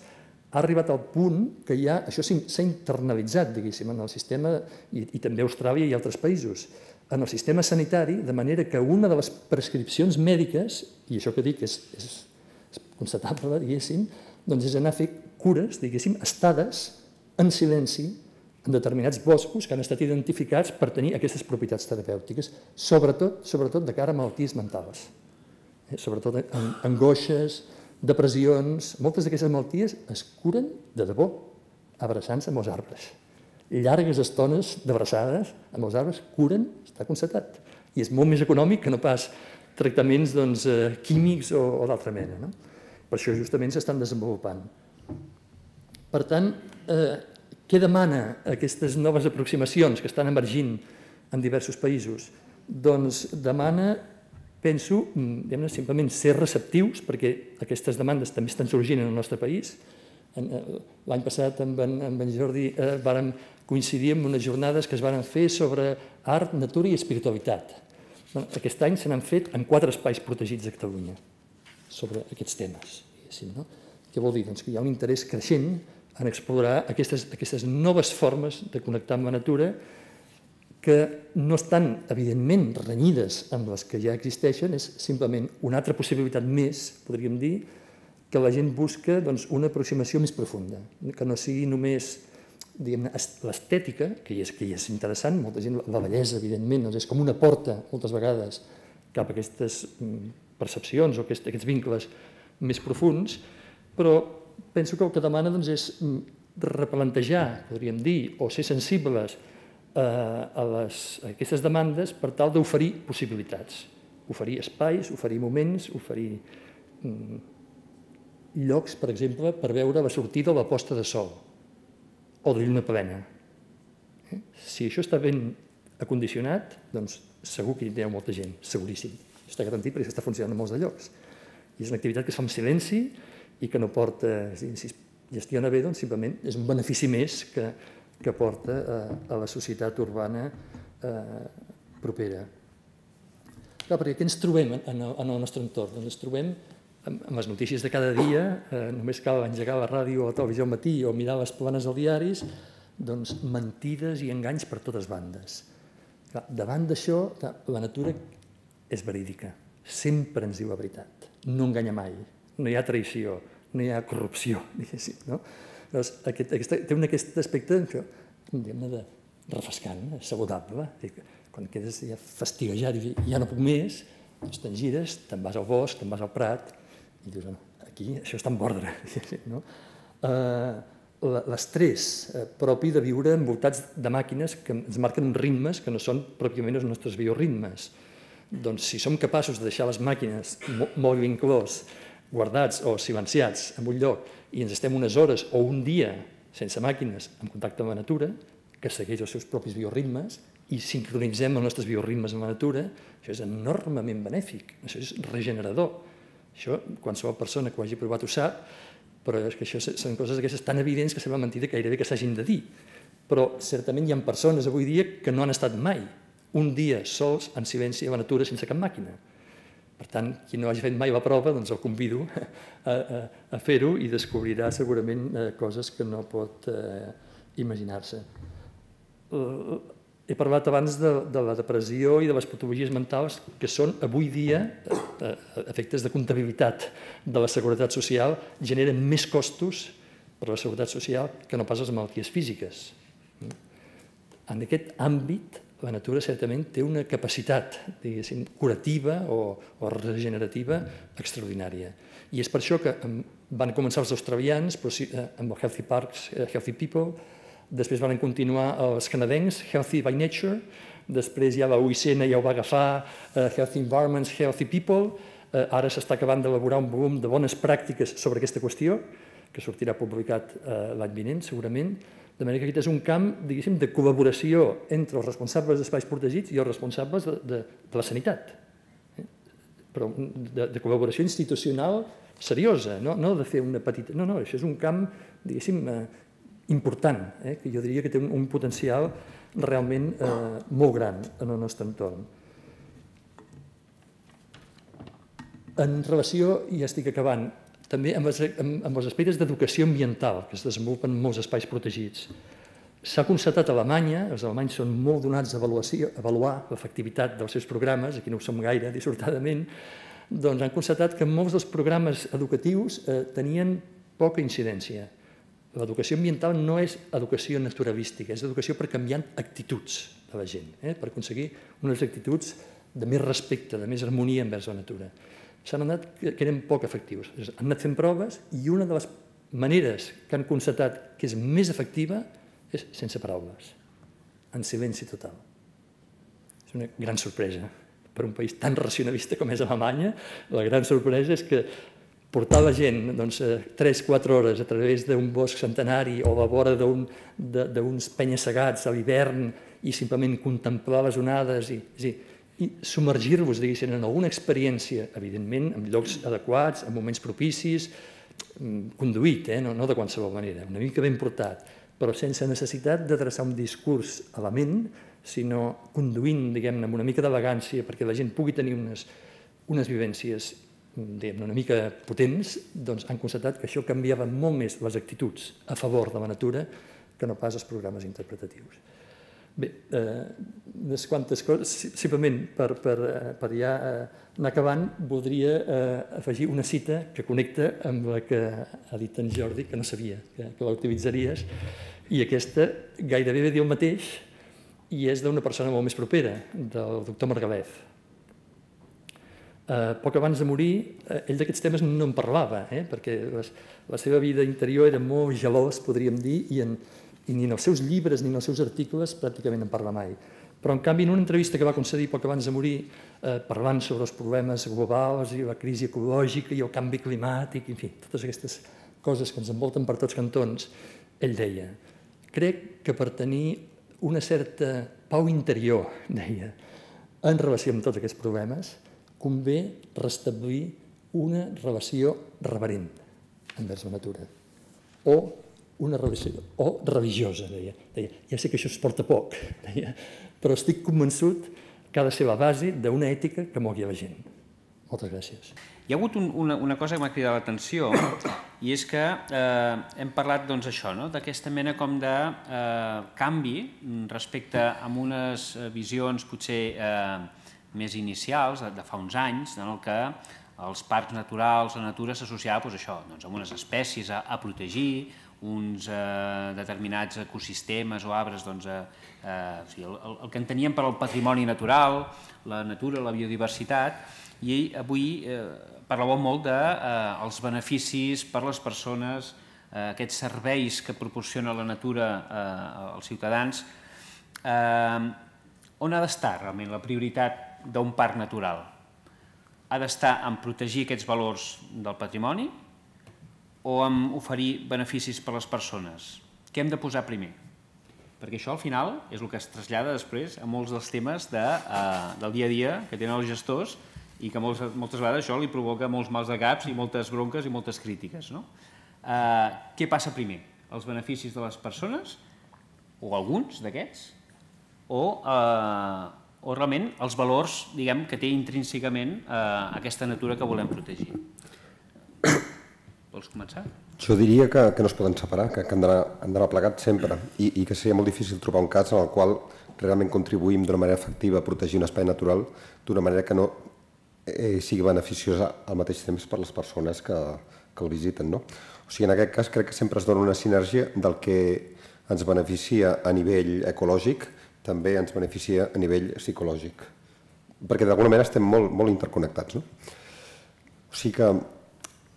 ha arribat al punt que ja això s'ha internalitzat, diguéssim, en el sistema, i també a Austràlia i altres països, en el sistema sanitari, de manera que una de les prescripcions mèdiques, i això que dic és constatable, diguéssim, doncs és anar a fer cures, diguéssim, estades en silenci en determinats boscos que han estat identificats per tenir aquestes propietats terapèutiques, sobretot de cara a malalties mentals, sobretot angoixes, depressions. Moltes d'aquestes malalties es curen de debò, abraçant-se amb els arbres. Llargues estones d'abraçades amb els arbres curen, està constatat, i és molt més econòmic que no pas tractaments químics o d'altra mena. Per això justament s'estan desenvolupant. Per tant, què demana aquestes noves aproximacions que estan emergint en diversos països? Doncs demana, penso, simplement ser receptius, perquè aquestes demandes també estan sorgint en el nostre país, L'any passat amb en Jordi vàrem coincidir amb unes jornades que es van fer sobre art, natura i espiritualitat. Aquest any se n'han fet en 4 espais protegits a Catalunya sobre aquests temes. Què vol dir? Doncs que hi ha un interès creixent en explorar aquestes noves formes de connectar amb la natura que no estan, evidentment, renyides amb les que ja existeixen, és simplement una altra possibilitat més, podríem dir, que la gent busca una aproximació més profunda, que no sigui només l'estètica, que és interessant, molta gent, la bellesa, evidentment, és com una porta, moltes vegades, cap a aquestes percepcions o aquests vincles més profunds, però penso que el que demana és replantejar, podríem dir, o ser sensibles a aquestes demandes per tal d'oferir possibilitats, oferir espais, oferir moments, oferir llocs, per exemple, per veure la sortida o la posta de sol o de lluna plena. Si això està ben acondicionat, doncs segur que hi ha molta gent, seguríssim. Està garantit perquè està funcionant en molts de llocs. I és una activitat que es fa en silenci i que no porta, si es gestiona bé, doncs simplement és un benefici més que porta a la societat urbana propera. Clar, perquè què ens trobem en el nostre entorn? Ens trobem amb les notícies de cada dia, només cal engegar la ràdio o la televisió al matí o mirar les planes als diaris, doncs mentides i enganys per totes bandes. Davant d'això, la natura és verídica, sempre ens diu la veritat, no enganya mai, no hi ha traïció, no hi ha corrupció, diguéssim. Llavors, té aquest aspecte de refrescant, saludable. Quan quedes ja fastiguejat i ja no puc més, doncs te'n gires, te'n vas al bosc, te'n vas al prat, i dius, aquí això està en ordre. L'estrès propi de viure envoltats de màquines que ens marquen uns ritmes que no són pròpiament els nostres bioritmes. Doncs si som capaços de deixar les màquines molt ben clos, guardats o silenciats en un lloc i ens estem unes hores o un dia sense màquines en contacte amb la natura, que segueix els seus propis bioritmes, i sincronitzem els nostres bioritmes amb la natura, això és enormement benèfic, això és regenerador. Això, qualsevol persona que ho hagi provat ho sap, però és que això són coses d'aquestes tan evidents que sembla mentida que gairebé que s'hagin de dir. Però certament hi ha persones avui dia que no han estat mai un dia sols en silenci a la natura sense cap màquina. Per tant, qui no hagi fet mai la prova, doncs el convido a fer-ho i descobrirà segurament coses que no pot imaginar-se. He parlat abans de la depressió i de les patologies mentals que són avui dia efectes de comptabilitat de la seguretat social, generen més costos per a la seguretat social que no pas les malalties físiques. En aquest àmbit, la natura certament té una capacitat, diguéssim, curativa o regenerativa extraordinària. I és per això que van començar els australians amb el Healthy Parks, Healthy People, després van continuar els canadencs, Healthy by Nature, després ja la UICN ja ho va agafar, Healthy Environments, Healthy People, ara s'està acabant d'elaborar un volum de bones pràctiques sobre aquesta qüestió, que sortirà publicat l'any vinent, segurament, de manera que aquest és un camp, diguéssim, de col·laboració entre els responsables d'espais protegits i els responsables de la sanitat. Però de col·laboració institucional seriosa, no de fer una petita... No, això és un camp, diguéssim, important, que jo diria que té un potencial realment molt gran en el nostre entorn. En relació, i ja estic acabant, també amb els aspectes d'educació ambiental que es desenvolupen en molts espais protegits. S'ha constatat a Alemanya, els alemanys són molt donats a avaluar l'efectivitat dels seus programes, aquí no ho som gaire, dissortadament, doncs han constatat que molts dels programes educatius tenien poca incidència. L'educació ambiental no és educació naturalística, és educació per canviar actituds de la gent, per aconseguir unes actituds de més respecte, de més harmonia envers la natura. S'han adonat que eren poc efectius. Han anat fent proves i una de les maneres que han constatat que és més efectiva és sense paraules, en silenci total. És una gran sorpresa. Per un país tan racionalista com és Alemanya, la gran sorpresa és que portar la gent 3-4 hores a través d'un bosc centenari o a la vora d'uns penya-segats a l'hivern i simplement contemplar les onades i submergir-vos, diguéssim, en alguna experiència, evidentment, en llocs adequats, en moments propicis, conduït, no de qualsevol manera, una mica ben portat, però sense necessitat de traçar un discurs a la ment, sinó conduint, diguem-ne, amb una mica d'elegància perquè la gent pugui tenir unes vivències una mica potents, doncs han constatat que això canviava molt més les actituds a favor de la natura que no pas els programes interpretatius. Bé, unes quantes coses, simplement per ja anar acabant, voldria afegir una cita que connecta amb la que ha dit en Jordi, que no sabia que la utilitzaries, i aquesta gairebé ve dir el mateix i és d'una persona molt més propera, del doctor Margalef. Poc abans de morir, ell d'aquests temes no en parlava, perquè la seva vida interior era molt gelós, podríem dir, i ni en els seus llibres ni en els seus articles pràcticament en parla mai. Però, en canvi, en una entrevista que va concedir poc abans de morir, parlant sobre els problemes globals i la crisi ecològica i el canvi climàtic, en fi, totes aquestes coses que ens envolten per tots cantons, ell deia: crec que per tenir una certa pau interior, deia, en relació amb tots aquests problemes, convé restablir una relació reverent envers la natura, o una relació religiosa, deia. Ja sé que això es porta poc, deia, però estic convençut que ha de ser la base d'una ètica que mogui a la gent. Moltes gràcies. Hi ha hagut una cosa que m'ha cridat l'atenció, i és que hem parlat d'aquesta mena com de canvi respecte a unes visions potser més inicials, de fa uns anys, en què els parcs naturals, la natura s'associava amb unes espècies a protegir, uns determinats ecosistemes o arbres, el que enteníem per al patrimoni natural, la natura, la biodiversitat, i avui parlàveu molt dels beneficis per a les persones, aquests serveis que proporciona la natura als ciutadans. On ha d'estar realment la prioritat d'un parc natural? Ha d'estar en protegir aquests valors del patrimoni o en oferir beneficis per a les persones? Què hem de posar primer? Perquè això al final és el que es trasllada després a molts dels temes del dia a dia que tenen els gestors i que moltes vegades això li provoca molts mals de caps i moltes bronques i moltes crítiques. Què passa primer? Els beneficis de les persones, o alguns d'aquests, o realment els valors que té intrínsecament aquesta natura que volem protegir? Vols començar? Jo diria que no es poden separar, que han d'anar plegats sempre i que seria molt difícil trobar un cas en el qual realment contribuïm d'una manera efectiva a protegir un espai natural d'una manera que no sigui beneficiosa al mateix temps per les persones que el visiten. O sigui, en aquest cas crec que sempre es dona una sinergia del que ens beneficia a nivell ecològic, també ens beneficia a nivell psicològic, perquè d'alguna manera estem molt interconnectats. O sigui que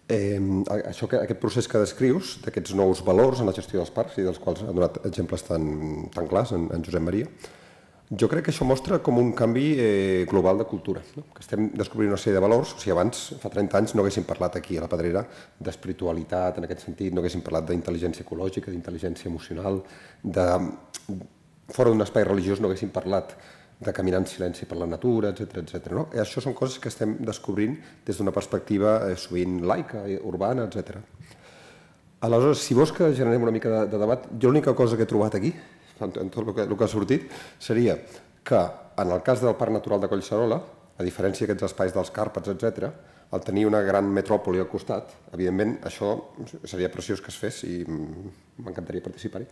aquest procés que descrius, d'aquests nous valors en la gestió dels parcs i dels quals ha donat exemples tan clars en Josep Maria, jo crec que això mostra com un canvi global de cultura, que estem descobrint una sèrie de valors. O sigui, abans, fa 30 anys, no haguéssim parlat aquí a la Pedrera d'espiritualitat, en aquest sentit, no haguéssim parlat d'intel·ligència ecològica, d'intel·ligència emocional, fora d'un espai religiós no haguéssim parlat de caminar en silenci per la natura, etc. Això són coses que estem descobrint des d'una perspectiva sovint laica, urbana, etc. Aleshores, si vols que generem una mica de debat, jo l'única cosa que he trobat aquí, en tot el que ha sortit, seria que en el cas del Parc Natural de Collserola, a diferència d'aquests espais dels Càrpats, etc., al tenir una gran metròpoli al costat, evidentment això seria preciós que es fes i m'encantaria participar-hi.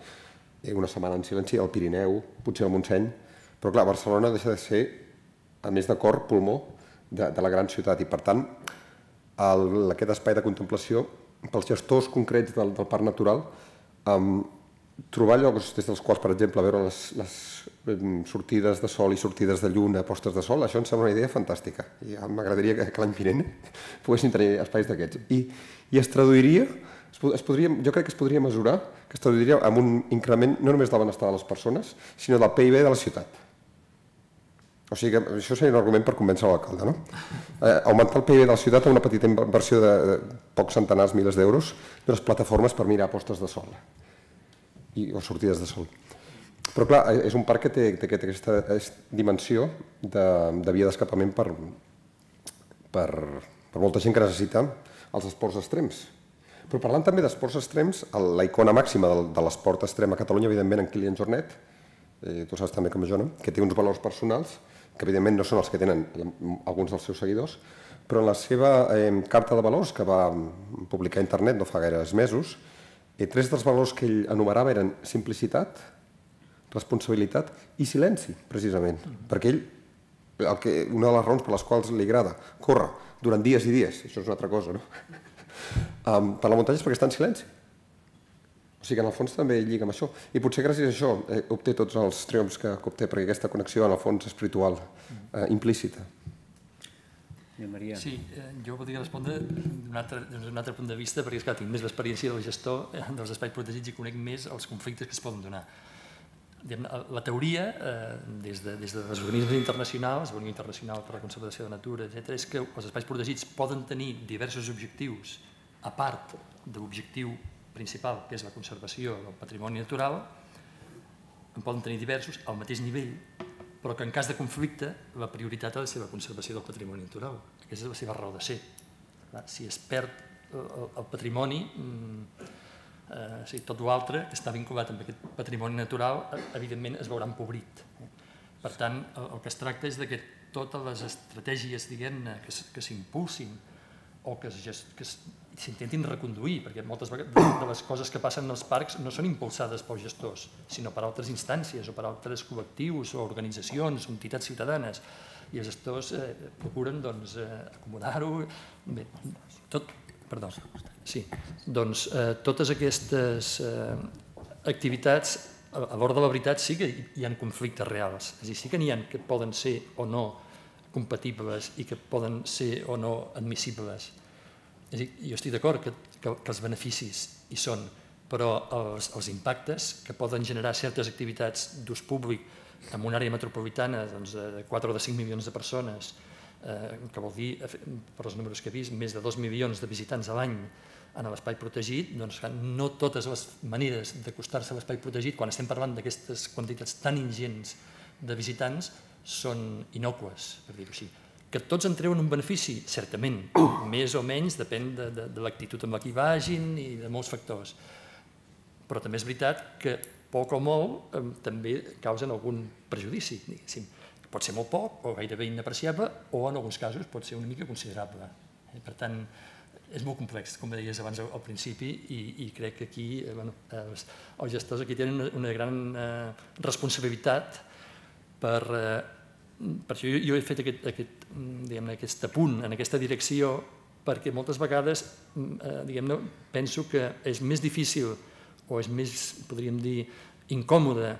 Una setmana en silenci, al Pirineu, potser al Montseny, però clar, Barcelona deixa de ser, a més de cor, pulmó de la gran ciutat i per tant aquest espai de contemplació pels gestors concrets del Parc Natural, trobar llocs des dels quals, per exemple, veure les sortides de sol i sortides de lluna, postes de sol, això em sembla una idea fantàstica. M'agradaria que l'any vinent poguessin tenir espais d'aquests. I es traduiria, jo crec que es podria mesurar, que es traduiria amb un increment no només del benestar de les persones, sinó del PIB de la ciutat. O sigui que això seria un argument per convèncer l'alcalde, no? Augmentar el PIB de la ciutat amb una petita inversió de pocs centenars, milers d'euros d'unes plataformes per mirar postes de sol o sortides de sol. Però clar, és un parc que té aquesta dimensió de via d'escapament per molta gent que necessita els esports extrems. Però parlant també d'esports extrems, la icona màxima de l'esport extrem a Catalunya, evidentment, en Kilian Jornet, tu saps també com jo, no? Que té uns valors personals, que evidentment no són els que tenen alguns dels seus seguidors, però en la seva carta de valors, que va publicar a internet no fa gaires mesos, 3 dels valors que ell enumerava eren simplicitat, responsabilitat i silenci, precisament. Perquè ell, una de les raons per les quals li agrada córrer durant dies i dies, això és una altra cosa, no? Per la muntanya és perquè està en silenci. O sigui que en el fons també lliga amb això. I potser gràcies a això obté tots els triomfs que obté, perquè aquesta connexió en el fons espiritual implícita. Sí, jo voldria respondre d'un altre punt de vista, perquè és clar, tinc més l'experiència del gestor dels espais protegits i conec més els conflictes que es poden donar. La teoria, des dels organismes internacionals, l'Unió Internacional per a la Conservació de la Natura, etc., és que els espais protegits poden tenir diversos objectius a part de l'objectiu principal, que és la conservació del patrimoni natural, en poden tenir diversos al mateix nivell, però que en cas de conflicte la prioritat ha de ser la conservació del patrimoni natural. Aquesta és la seva raó de ser. Si es perd el patrimoni, tot l'altre que està vinculat amb aquest patrimoni natural, evidentment es veurà empobrit. Per tant, el que es tracta és que totes les estratègies, diguem-ne, que s'impulsin o que s'intentin reconduir, perquè moltes vegades de les coses que passen als parcs no són impulsades pels gestors, sinó per altres instàncies o per altres col·lectius o organitzacions o entitats ciutadanes, i els gestors procuren acomodar-ho. Bé, totes aquestes activitats, a l'hora de la veritat, sí que hi ha conflictes reals, és a dir, sí que n'hi ha que poden ser o no compatibles i que poden ser o no admissibles. És a dir, jo estic d'acord que els beneficis hi són, però els impactes que poden generar certes activitats d'ús públic en una àrea metropolitana de 4 o de 5 milions de persones, que vol dir, per els números que he vist, més de 2 milions de visitants a l'any en l'espai protegit, doncs no totes les maneres d'acostar-se a l'espai protegit, quan estem parlant d'aquestes quantitats tan ingents de visitants, són innòcues, per dir-ho així. Que tots en treuen un benefici? Certament, més o menys, depèn de l'actitud amb la que hi vagin i de molts factors. Però també és veritat que poc o molt també causen algun prejudici, diguéssim. Pot ser molt poc o gairebé inapreciable o en alguns casos pot ser una mica considerable. Per tant, és molt complex, com deies abans al principi, i crec que aquí els gestors aquí tenen una gran responsabilitat. Per això jo he fet aquest apunt en aquesta direcció, perquè moltes vegades penso que és més difícil o és més, podríem dir, incòmode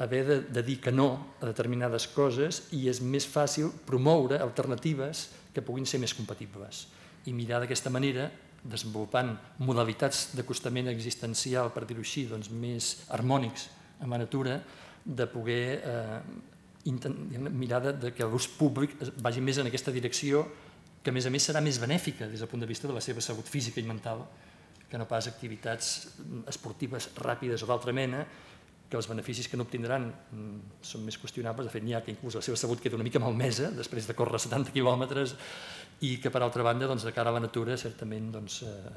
haver de dir que no a determinades coses i és més fàcil promoure alternatives que puguin ser més compatibles. I mirar d'aquesta manera, desenvolupant modalitats d'acostament existencial, per dir-ho així, més harmònics amb la natura, de poder mirar que l'ús públic vagi més en aquesta direcció, que a més serà més benèfica des del punt de vista de la seva salut física i mental, que no pas activitats esportives ràpides o d'altra mena, que els beneficis que no obtindran són més qüestionables. De fet, n'hi ha que inclús la seva salut queda una mica malmesa després de córrer 70 quilòmetres i que, per altra banda, de cara a la natura, certament, a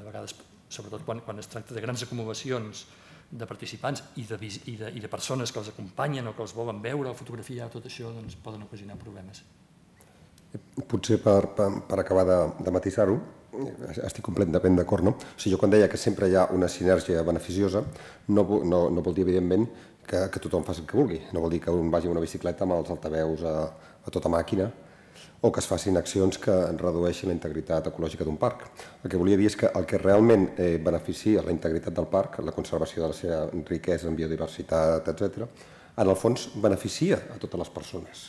vegades, sobretot quan es tracta de grans acumulacions de participants i de persones que els acompanyen o que els volen veure o fotografiar, tot això poden ocasionar problemes. Potser per acabar de matisar-ho, estic completament d'acord, no? O sigui, jo quan deia que sempre hi ha una sinergia beneficiosa, no vol dir, evidentment, que tothom faci el que vulgui. No vol dir que un vagi amb una bicicleta amb els altaveus a tota màquina o que es facin accions que redueixin la integritat ecològica d'un parc. El que volia dir és que el que realment beneficia la integritat del parc, la conservació de la seva riquesa en biodiversitat, etc., en el fons beneficia a totes les persones.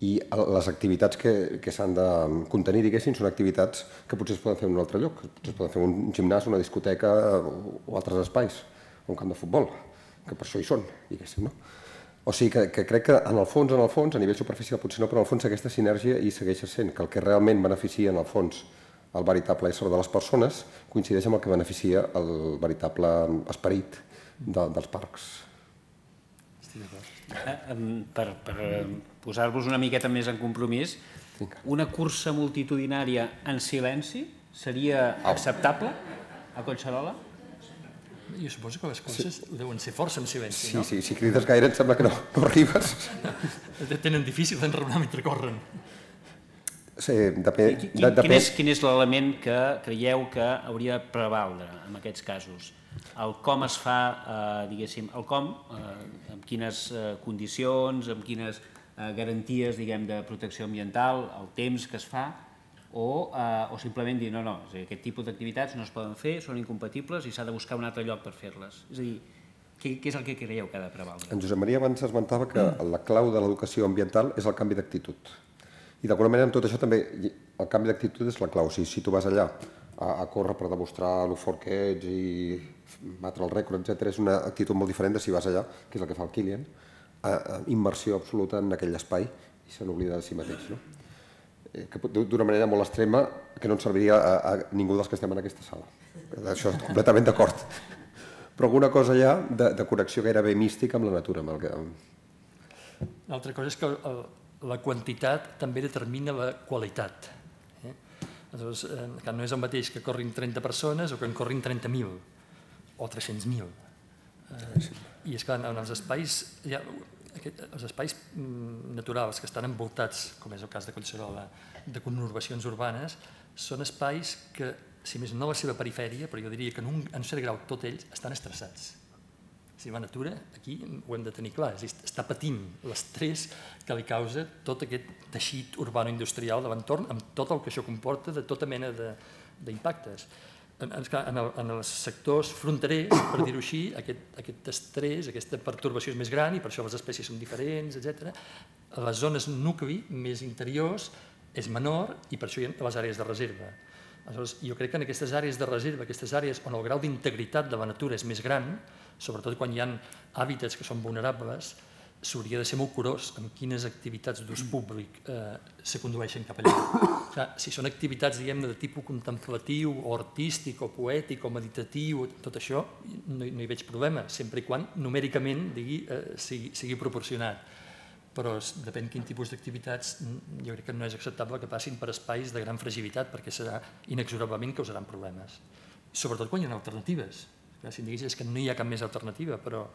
I les activitats que s'han de contenir, diguéssim, són activitats que potser es poden fer en un altre lloc. Potser es poden fer un gimnàs, una discoteca o altres espais, un camp de futbol, que per això hi són, diguéssim, no? O sigui que crec que en el fons, a nivell superficial potser no, però en el fons aquesta sinergia hi segueix sent, que el que realment beneficia en el fons el veritable ésser de les persones coincideix amb el que beneficia el veritable esperit dels parcs. Estic d'acord. Per posar-vos una miqueta més en compromís, una cursa multitudinària en silenci seria acceptable? A Collserola? Jo suposo que les curses deuen ser força en silenci, no? Sí, si crides gaire em sembla que no arribes. Tenen difícil d'enraonar mentre corren. Sí, Quin és l'element que creieu que hauria de prevaldre en aquests casos? El com es fa, diguéssim, el com, amb quines condicions, amb quines garanties, diguem, de protecció ambiental, el temps que es fa, o simplement dir, no, aquest tipus d'activitats no es poden fer, són incompatibles i s'ha de buscar un altre lloc per fer-les. És a dir, què és el que creieu que ha de prevaldre? En Josep Maria abans esmentava que la clau de l'educació ambiental és el canvi d'actitud. I d'alguna manera, en tot això també, el canvi d'actitud és la clau. Si tu vas allà a córrer per demostrar lo fort que ets i batre el rècord, etc., és una actitud molt diferent de si vas allà, que és el que fa el Kilian, immersió absoluta en aquell espai i se n'oblida de si mateix. D'una manera molt extrema que no ens serviria a ningú dels que estem en aquesta sala. Això és completament d'acord. Però alguna cosa ja de connexió gairebé mística amb la natura. L'altra cosa és que la quantitat també determina la qualitat. Aleshores, no és el mateix que corrin 30 persones o que en corrin 30.000 o 300.000. I és clar, en els espais naturals que estan envoltats, com és el cas de Collserola, de conurbacions urbanes, són espais que, si més no la seva perifèria, però jo diria que en un cert grau tots ells estan estressats. Si la natura, aquí ho hem de tenir clar, està patint l'estrès que li causa tot aquest teixit urbano-industrial de l'entorn, amb tot el que això comporta de tota mena d'impactes. En els sectors fronterers, per dir-ho així, aquest estrès, aquesta pertorbació és més gran i per això les espècies són diferents, etc. A les zones nucli, més interiors, és menor i per això hi ha les àrees de reserva. Aleshores, jo crec que en aquestes àrees de reserva, aquestes àrees on el grau d'integritat de la natura és més gran, sobretot quan hi ha hàbitats que són vulnerables, s'hauria de ser molt curós en quines activitats d'ús públic se condueixen cap allà. Si són activitats, diguem-ne, de tipus contemplatiu, o artístic, o poètic, o meditatiu, tot això, no hi veig problema, sempre i quan numèricament sigui proporcionat. Però depèn quin tipus d'activitats, jo crec que no és acceptable que passin per espais de gran fragilitat, perquè serà inexorablement causaran problemes. Sobretot quan hi ha alternatives. Si em diguessis que no hi ha cap més alternativa, però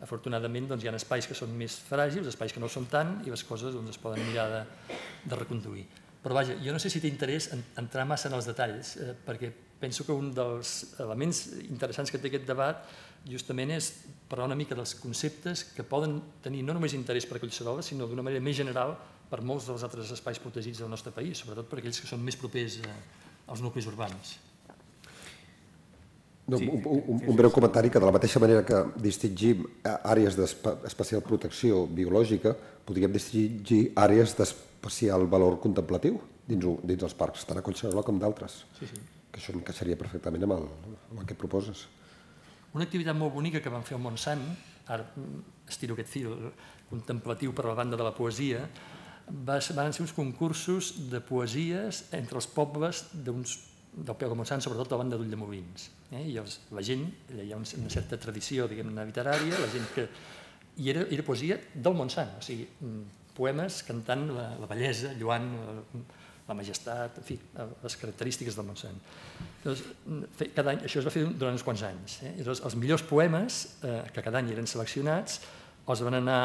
afortunadament hi ha espais que són més fràgils, espais que no ho són tant, i les coses es poden mirar de reconduir. Però vaja, jo no sé si té interès entrar massa en els detalls, perquè penso que un dels elements interessants que té aquest debat justament és parlar una mica dels conceptes que poden tenir no només interès per Collserola, sinó d'una manera més general per molts dels altres espais protegits del nostre país, sobretot per aquells que són més propers als nuclis urbans. Un breu comentari, que de la mateixa manera que distingim àrees d'especial protecció biològica, podríem distingir àrees d'especial valor contemplatiu dins els parcs, tant a Collserola com d'altres, que això encaixaria perfectament amb el que proposes. Una activitat molt bonica que vam fer al Montsant, ara estiro aquest fil contemplatiu per la banda de la poesia, van ser uns concursos de poesies entre els pobles del peu de Montsant, sobretot de la banda d'Ulldemolins. I la gent, hi ha una certa tradició literària, i era poesia del Montsant, o sigui, poemes cantant la bellesa, lluant la majestat, en fi, les característiques del Montsant. Cada any, això es va fer durant uns quants anys. Els millors poemes, que cada any eren seleccionats, els van anar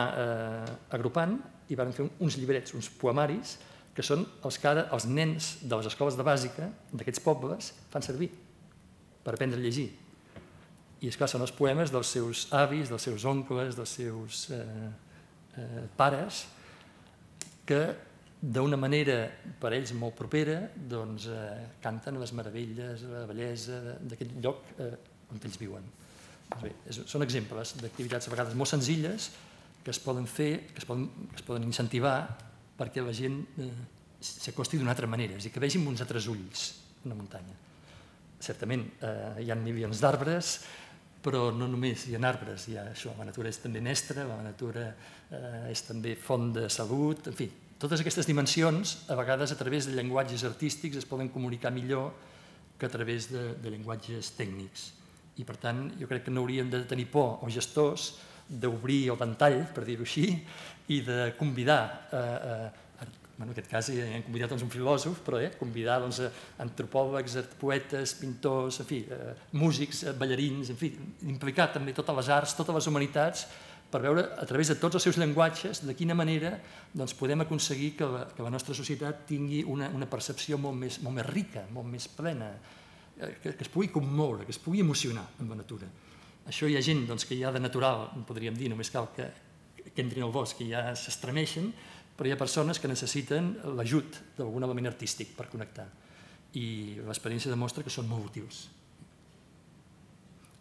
agrupant i van fer uns llibrets, uns poemaris, que són els que ara els nens de les escoles de bàsica d'aquests pobles fan servir per aprendre a llegir. I esclar, són els poemes dels seus avis, dels seus oncles, dels seus pares, que d'una manera per ells molt propera canten les meravelles, la bellesa d'aquest lloc on ells viuen. Són exemples d'activitats a vegades molt senzilles que es poden fer, que es poden incentivar perquè la gent s'acosti d'una altra manera, és a dir, que vegi amb uns altres ulls una muntanya. Certament, hi ha milions d'arbres, però no només hi ha arbres, hi ha això, la natura és també mestra, la natura és també font de salut, en fi, totes aquestes dimensions, a vegades a través de llenguatges artístics es poden comunicar millor que a través de llenguatges tècnics. I per tant, jo crec que no hauríem de tenir por, els gestors, d'obrir el ventall, per dir-ho així, i de convidar en aquest cas hem convidat un filòsof, però convidar antropòlegs, poetes, pintors, en fi, músics, ballarins, en fi, implicar també totes les arts, totes les humanitats, per veure a través de tots els seus llenguatges de quina manera podem aconseguir que la nostra societat tingui una percepció molt més rica, molt més plena, que es pugui commoure, que es pugui emocionar amb la natura. Això hi ha gent que ja de natural, podríem dir, només cal que entrin al bosc i ja s'estremeixen, però hi ha persones que necessiten l'ajut d'algun element artístic per connectar. I l'experiència demostra que són molt útils.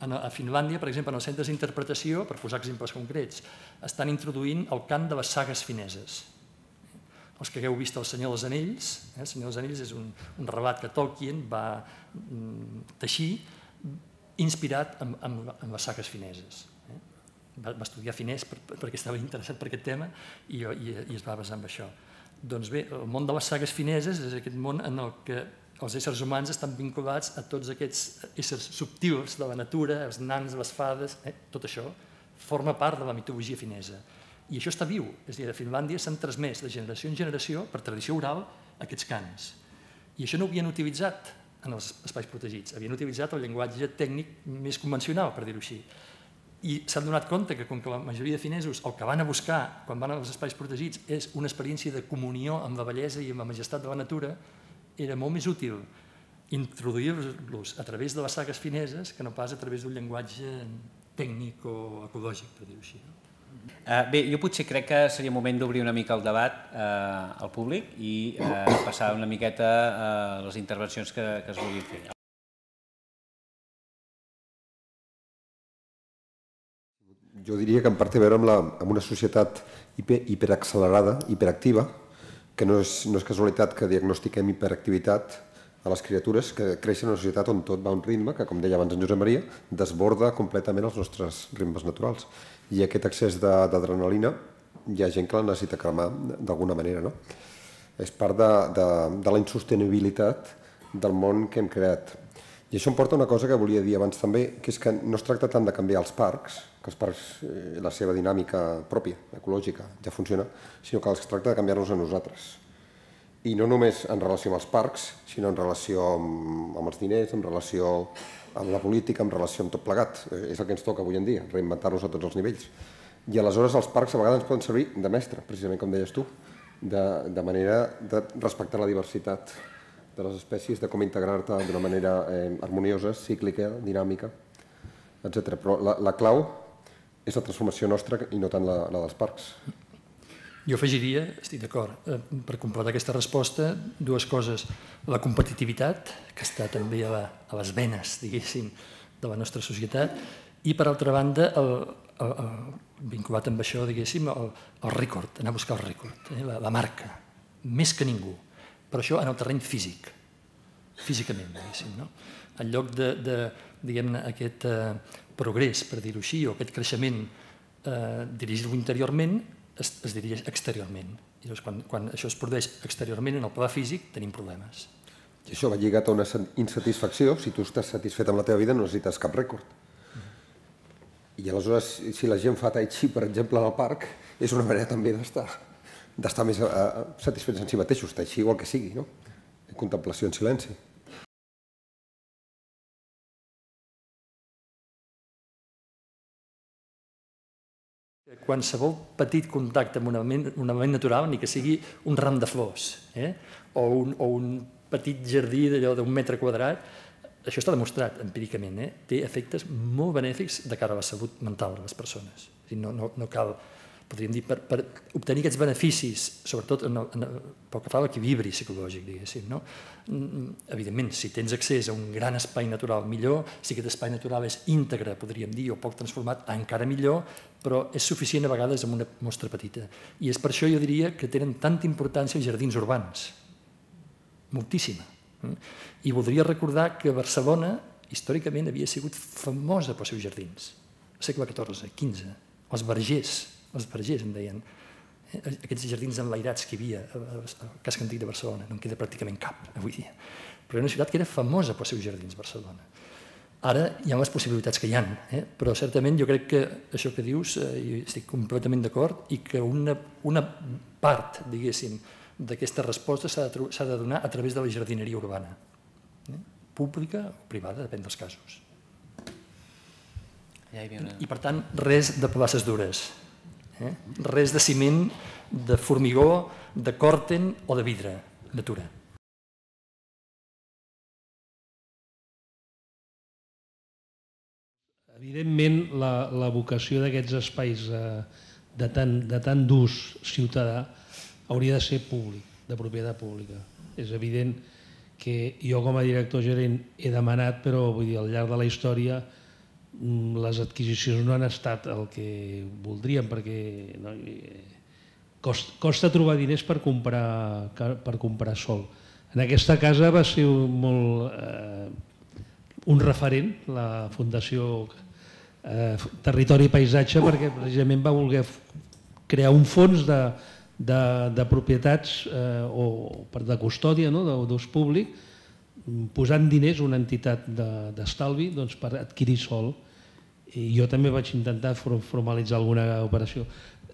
A Finlàndia, per exemple, en els centres d'interpretació, per posar exemples concrets, estan introduint el cant de les sagues fineses. Els que hagueu vist El Senyor dels Anells, El Senyor dels Anells és un relat que Tolkien va teixir inspirat en les sagues fineses. Va estudiar finès perquè estava interessat per aquest tema i es va basar en això. Doncs bé, el món de les sagues fineses és aquest món en el que els éssers humans estan vinculats a tots aquests éssers subtils de la natura, els nans, les fades, tot això forma part de la mitologia finesa. I això està viu, és a dir, a Finlàndia s'han transmès de generació en generació, per tradició oral, aquests cants. I això no ho havien utilitzat en els espais protegits, havien utilitzat el llenguatge tècnic més convencional, per dir-ho així. I s'han donat compte que, com que la majoria de finesos el que van a buscar quan van als espais protegits és una experiència de comunió amb la bellesa i amb la majestat de la natura, era molt més útil introduir-los a través de les sagues fineses que no pas a través d'un llenguatge tècnic o ecològic, per dir-ho així. Bé, jo potser crec que seria moment d'obrir una mica el debat al públic i passar una miqueta a les intervencions que es vulguin fer. Jo diria que en part té a veure amb una societat hiperaccelerada, hiperactiva, que no és casualitat que diagnostiquem hiperactivitat a les criatures que creixen en una societat on tot va a un ritme que, com deia abans en Josep Maria, desborda completament els nostres ritmes naturals. I aquest excés d'adrenalina hi ha gent que la necessita cremar d'alguna manera, no? És part de la insostenibilitat del món que hem creat. I això em porta a una cosa que volia dir abans també, que és que no es tracta tant de canviar els parcs, que els parcs, la seva dinàmica pròpia, ecològica, ja funciona, sinó que es tracta de canviar-nos a nosaltres. I no només en relació amb els parcs, sinó en relació amb els diners, en relació amb la política, en relació amb tot plegat. És el que ens toca avui en dia, reinventar-nos a tots els nivells. I aleshores els parcs a vegades ens poden servir de mestre, precisament com deies tu, de manera de respectar la diversitat de les espècies, de com integrar-te d'una manera harmoniosa, cíclica, dinàmica, etc. Però la clau és la transformació nostra i no tant la dels parcs. Jo afegiria, estic d'acord, per completar aquesta resposta, dues coses. La competitivitat, que està també a les venes, diguéssim, de la nostra societat, i per altra banda, vinculat amb això, diguéssim, el rècord, anar a buscar el rècord, la marca, més que ningú. Però això en el terreny físic, físicament, diguéssim, no? En lloc de diguem-ne, aquest progrés, per dir-ho així, o aquest creixement dirigir-lo interiorment, es dirigeix exteriorment. I llavors, quan això es produeix exteriorment, en el pla físic, tenim problemes. I això va lligat a una insatisfacció. Si tu estàs satisfet amb la teva vida, no necessites cap rècord. I aleshores, si la gent fa tai chi, per exemple, al parc, és una manera també d'estar més satisfets en si mateixos, tai chi o el que sigui, no? Contemplació en silenci. Qualsevol petit contacte amb un element natural, ni que sigui un ram de flors, o un petit jardí d'allò d'un metre quadrat, això està demostrat empíricament, té efectes molt benèfics de cara a la salut mental de les persones. No cal, podríem dir, per obtenir aquests beneficis, sobretot pel que fa a l'equilibri psicològic, diguéssim. Evidentment, si tens accés a un gran espai natural, millor. Si aquest espai natural és íntegre, podríem dir, o poc transformat, encara millor, però és suficient a vegades amb una mostra petita. I és per això, jo diria, que tenen tanta importància els jardins urbans. Moltíssima. I voldria recordar que Barcelona, històricament, havia sigut famosa pels seus jardins. Al segle XIV, XV. Els vergers, en deien. Aquests jardins enlairats que hi havia al casc antic de Barcelona. No en queda pràcticament cap, avui dia. Però era una ciutat que era famosa pels seus jardins, Barcelona. Ara hi ha les possibilitats que hi ha, però certament jo crec que això que dius, estic completament d'acord, i que una part, diguéssim, d'aquesta resposta s'ha de donar a través de la jardineria urbana, pública o privada, depèn dels casos. I per tant, res de places dures, res de ciment, de formigó, de còrten o de vidre, natura. Evidentment, la vocació d'aquests espais de tant d'ús ciutadà hauria de ser públic, de propietat pública. És evident que jo com a director gerent he demanat, però vull dir, al llarg de la història les adquisicions no han estat el que voldríem, perquè costa trobar diners per comprar sol. En aquesta casa va ser un referent, la Fundació Territori i Paisatge, perquè precisament va voler crear un fons de propietats o de custòdia, d'ús públic, posant diners, una entitat d'estalvi, per adquirir sòl. I jo també vaig intentar formalitzar alguna operació.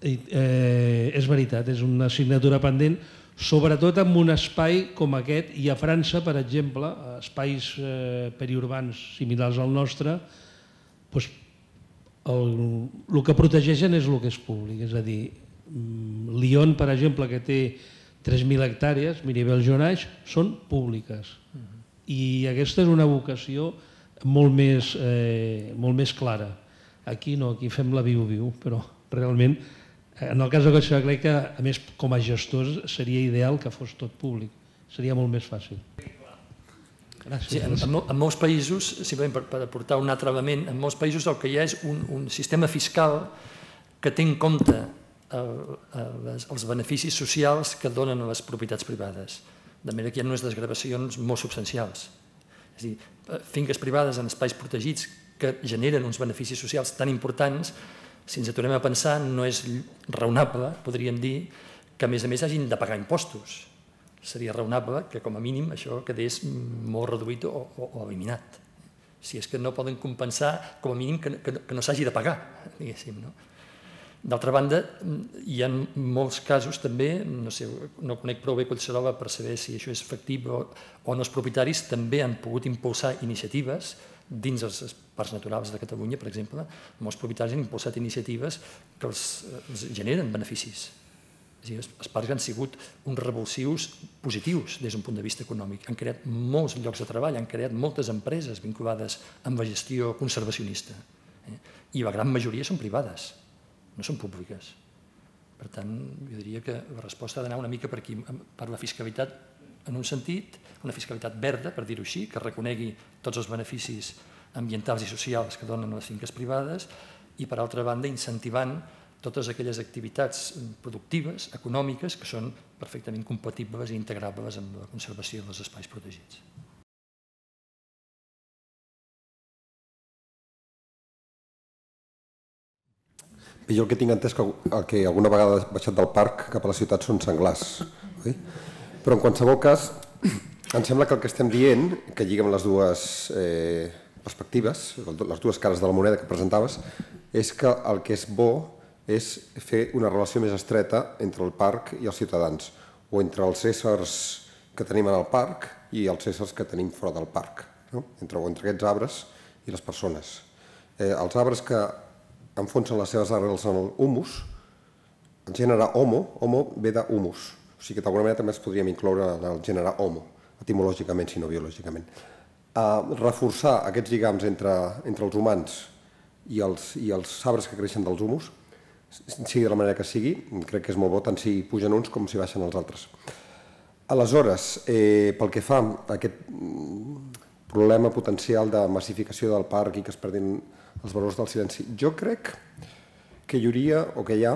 És veritat, és una assignatura pendent, sobretot en un espai com aquest, i a França, per exemple, espais periurbans similars al nostre, el que protegeixen és el que és públic. És a dir, Lyon, per exemple, que té 3.000 hectàrees, Miribel-Jonage, són públiques. I aquesta és una vocació molt més clara. Aquí no, aquí fem la viu-viu, però realment, en el cas de Cotxe, crec que, a més, com a gestors, seria ideal que fos tot públic. Seria molt més fàcil. En molts països, simplement per aportar un altre element, en molts països el que hi ha és un sistema fiscal que té en compte els beneficis socials que donen a les propietats privades. De manera que hi ha unes desgravacions molt substancials. És a dir, finques privades en espais protegits que generen uns beneficis socials tan importants, si ens aturem a pensar, no és raonable, podríem dir, que a més hagin de pagar impostos. Seria raonable que, com a mínim, això quedés molt reduït o eliminat. Si és que no poden compensar, com a mínim, que no s'hagi de pagar, diguéssim. D'altra banda, hi ha molts casos també, no conec prou bé Collserola per saber si això és factible o no, els propietaris també han pogut impulsar iniciatives dins els parcs naturals de Catalunya, per exemple. Molts propietaris han impulsat iniciatives que els generen beneficis. Els parcs han sigut uns revulsius positius des d'un punt de vista econòmic. Han creat molts llocs de treball, han creat moltes empreses vinculades amb la gestió conservacionista. I la gran majoria són privades, no són públiques. Per tant, jo diria que la resposta ha d'anar una mica per aquí, per la fiscalitat en un sentit, una fiscalitat verda, per dir-ho així, que reconegui tots els beneficis ambientals i socials que donen les finques privades i, per altra banda, incentivant totes aquelles activitats productives, econòmiques, que són perfectament compatibles i integrables amb la conservació dels espais protegits. Bé, jo el que tinc entès que el que alguna vegada ha baixat del parc cap a la ciutat són senglars. Però en qualsevol cas, em sembla que el que estem dient, que lliga amb les dues perspectives, les dues cares de la moneda que presentaves, és que el que és bo és fer una relació més estreta entre el parc i els ciutadans, o entre els éssers que tenim en el parc i els éssers que tenim fora del parc, entre aquests arbres i les persones. Els arbres que enfonsen les seves arrels en l'humus, el gènere homo ve d'humus, o sigui que d'alguna manera també es podríem incloure en el gènere homo, etimològicament, si no biològicament. Reforçar aquests lligams entre els humans i els arbres que creixen dels humus, sigui de la manera que sigui, crec que és molt bo tant si pugen uns com si baixen els altres. Aleshores, pel que fa a aquest problema potencial de massificació del parc i que es perdin els valors del silenci, jo crec que hi hauria o que hi ha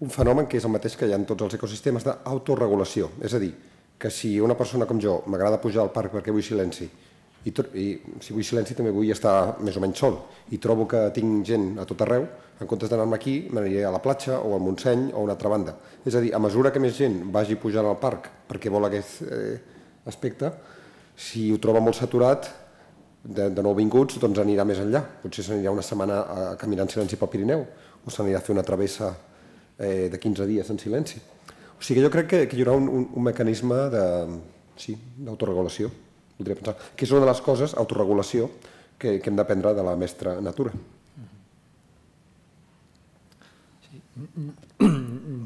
un fenomen que és el mateix que hi ha en tots els ecosistemes d'autoregulació. És a dir, que si una persona com jo m'agrada pujar al parc perquè vull silenci, i si vull silenci també vull estar més o menys sol, i trobo que tinc gent a tot arreu, en comptes d'anar-me aquí, m'aniré a la platja o al Montseny o a una altra banda. És a dir, a mesura que més gent vagi pujant al parc perquè vol aquest aspecte, si ho troba molt saturat, de nouvinguts, doncs anirà més enllà. Potser s'anirà una setmana a caminar en silenci pel Pirineu o s'anirà a fer una travessa de 15 dies en silenci. O sigui, jo crec que hi haurà un mecanisme d'autoregulació, voldria pensar, que és una de les coses, autoregulació, que hem d'aprendre de la mestra natura.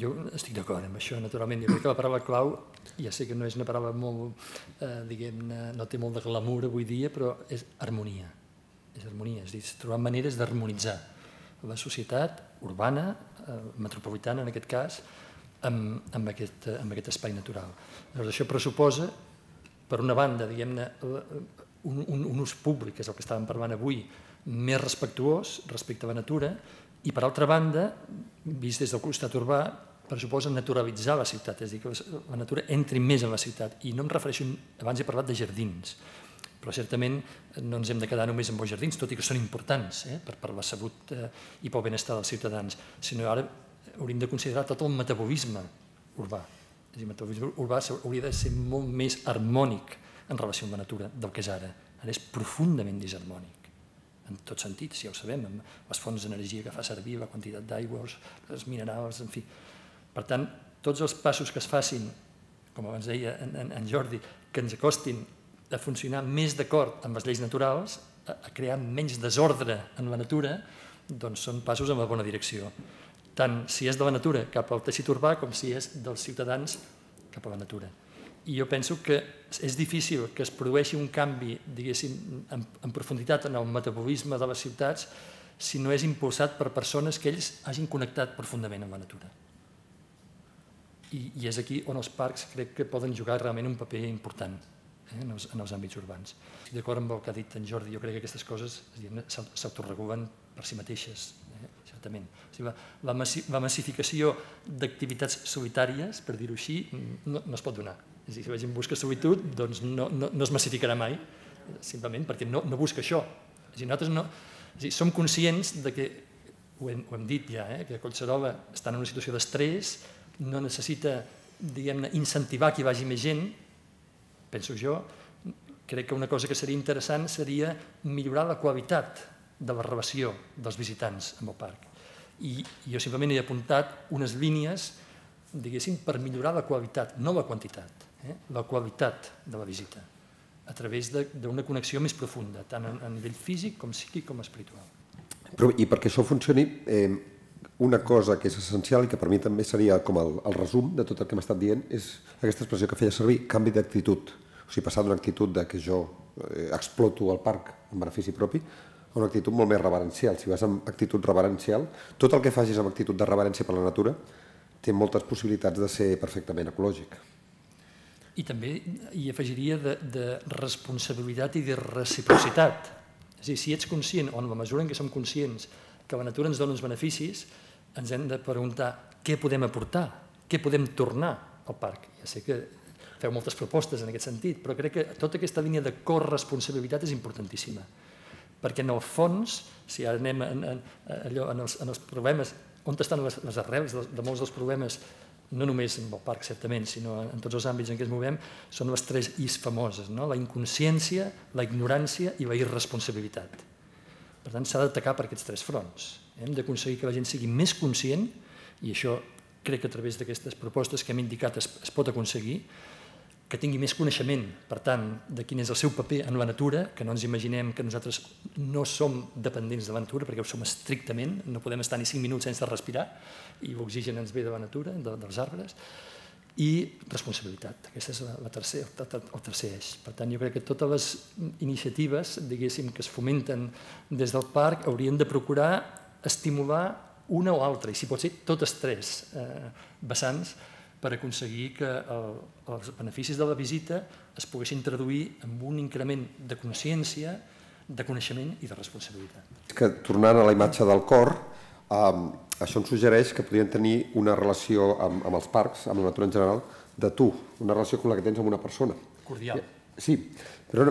Jo estic d'acord amb això, naturalment. Jo crec que la paraula clau, ja sé que no és una paraula molt, diguem-ne, no té molt de glamour avui dia, però és harmonia. És harmonia, és a dir, trobar maneres d'harmonitzar la societat urbana, metropolitana en aquest cas, amb aquest espai natural. Llavors, això pressuposa, per una banda, diguem-ne, un ús públic, que és el que estàvem parlant avui, més respectuós respecte a la natura, i per altra banda, vist des del costat urbà, pressuposa naturalitzar la ciutat, és a dir, que la natura entri més en la ciutat. I no em refereixo, abans he parlat de jardins, però certament no ens hem de quedar només amb els jardins, tot i que són importants per la salut i pel benestar dels ciutadans, sinó ara hauríem de considerar tot el metabolisme urbà. És a dir, el metabolisme urbà hauria de ser molt més harmònic en relació amb la natura del que és ara. Ara és profundament disharmònic, en tots sentits, ja ho sabem, amb les fonts d'energia que fa servir, la quantitat d'aigües, els minerals, en fi. Per tant, tots els passos que es facin, com abans deia en Jordi, que ens acostin a funcionar més d'acord amb les lleis naturals, a crear menys desordre en la natura, doncs són passos en la bona direcció. Tant si és de la natura cap al teixit urbà com si és dels ciutadans cap a la natura. I jo penso que és difícil que es produeixi un canvi, diguéssim, en profunditat en el metabolisme de les ciutats si no és impulsat per persones que ells hagin connectat profundament amb la natura. I és aquí on els parcs crec que poden jugar realment un paper important en els àmbits urbans. Estic d'acord amb el que ha dit en Jordi, jo crec que aquestes coses s'autoregulen per si mateixes, certament. La massificació d'activitats solitàries, per dir-ho així, no es pot donar. És a dir, si la gent busca solitud, doncs no es massificarà mai, simplement perquè no busca això. És a dir, nosaltres som conscients que, ho hem dit ja, que Collserola està en una situació d'estrès, no necessita, diguem-ne, incentivar que hi vagi més gent, penso jo. Crec que una cosa que seria interessant seria millorar la qualitat de la relació dels visitants amb el parc. I jo simplement he apuntat unes línies, diguéssim, per millorar la qualitat, no la quantitat, la qualitat de la visita, a través d'una connexió més profunda, tant a nivell físic com psíquic com espiritual. I perquè això funcioni, una cosa que és essencial i que per mi també seria com el resum de tot el que hem estat dient és aquesta expressió que feia servir, canvi d'actitud. O sigui, passar d'una actitud que jo exploto el parc en benefici propi a una actitud molt més reverencial. Si vas amb actitud reverencial, tot el que facis amb actitud de reverència per la natura té moltes possibilitats de ser perfectament ecològic. I també hi afegiria de responsabilitat i de reciprocitat. És a dir, si ets conscient, o en la mesura en què som conscients que la natura ens dona uns beneficis, ens hem de preguntar què podem aportar, què podem tornar al parc. Ja sé que feu moltes propostes en aquest sentit, però crec que tota aquesta línia de corresponsabilitat és importantíssima. Perquè en el fons, si ara anem en els problemes, on estan les arrels de molts dels problemes, no només en el parc, certament, sinó en tots els àmbits en què ens movem, són les 3 Is famoses, la inconsciència, la ignorància i la irresponsabilitat. Per tant, s'ha d'atacar per aquests 3 fronts. Hem d'aconseguir que la gent sigui més conscient, i això crec que a través d'aquestes propostes que hem indicat es pot aconseguir, que tingui més coneixement, per tant, de quin és el seu paper en la natura, que no ens imaginem que nosaltres no som dependents de la natura, perquè ho som estrictament, no podem estar ni 5 minuts sense respirar, i l'oxigen ens ve de la natura, dels arbres, i responsabilitat. Aquest és el tercer eix. Per tant, jo crec que totes les iniciatives, diguéssim, que es fomenten des del parc haurien de procurar estimular una o altra, i si pot ser totes 3 vessants, per aconseguir que els beneficis de la visita es poguessin traduir en un increment de consciència, de coneixement i de responsabilitat. Tornant a la imatge del cor, això ens suggereix que podrien tenir una relació amb els parcs, amb la natura en general, de tu, una relació com la que tens amb una persona. Cordial. Sí, però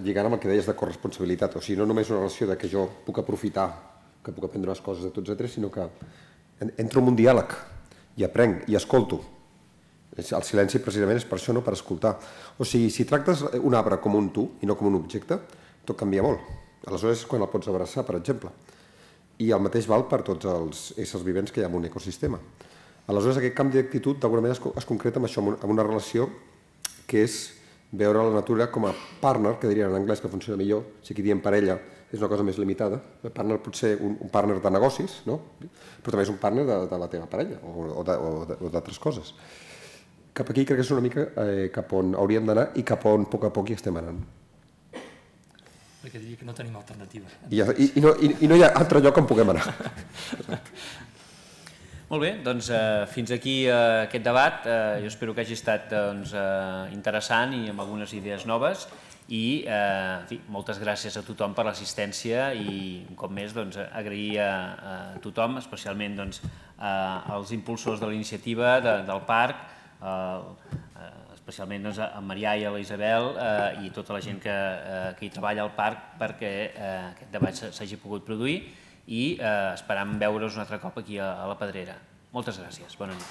lligant amb el que deies de corresponsabilitat, o sigui, no només una relació de que jo puc aprofitar, que puc aprendre les coses de tots i altres, sinó que entro en un diàleg, i aprenc, i escolto. El silenci precisament és per això, no per escoltar. O sigui, si tractes un arbre com un tu i no com un objecte, tot canvia molt. Aleshores és quan el pots abraçar, per exemple. I el mateix val per tots els éssers vivents que hi ha en un ecosistema. Aleshores, aquest canvi d'actitud d'alguna manera es concreta amb això, amb una relació que és veure la natura com a partner, que dirien en anglès que funciona millor, si aquí diem parella és una cosa més limitada, el partner pot ser un partner de negocis, no? Però també és un partner de la teva parella o d'altres coses. Cap aquí crec que és una mica cap on hauríem d'anar i cap on a poc hi estem anant. Perquè diria que no tenim alternativa. I no hi ha altre lloc on puguem anar. Molt bé, doncs fins aquí aquest debat. Jo espero que hagi estat interessant i amb algunes idees noves i moltes gràcies a tothom per l'assistència i un cop més agrair a tothom, especialment als impulsors de la iniciativa del parc, especialment a Marià i a la Isabel i tota la gent que hi treballa al parc perquè aquest debat s'hagi pogut produir i esperam veure's un altre cop aquí a la Pedrera. Moltes gràcies. Bona nit.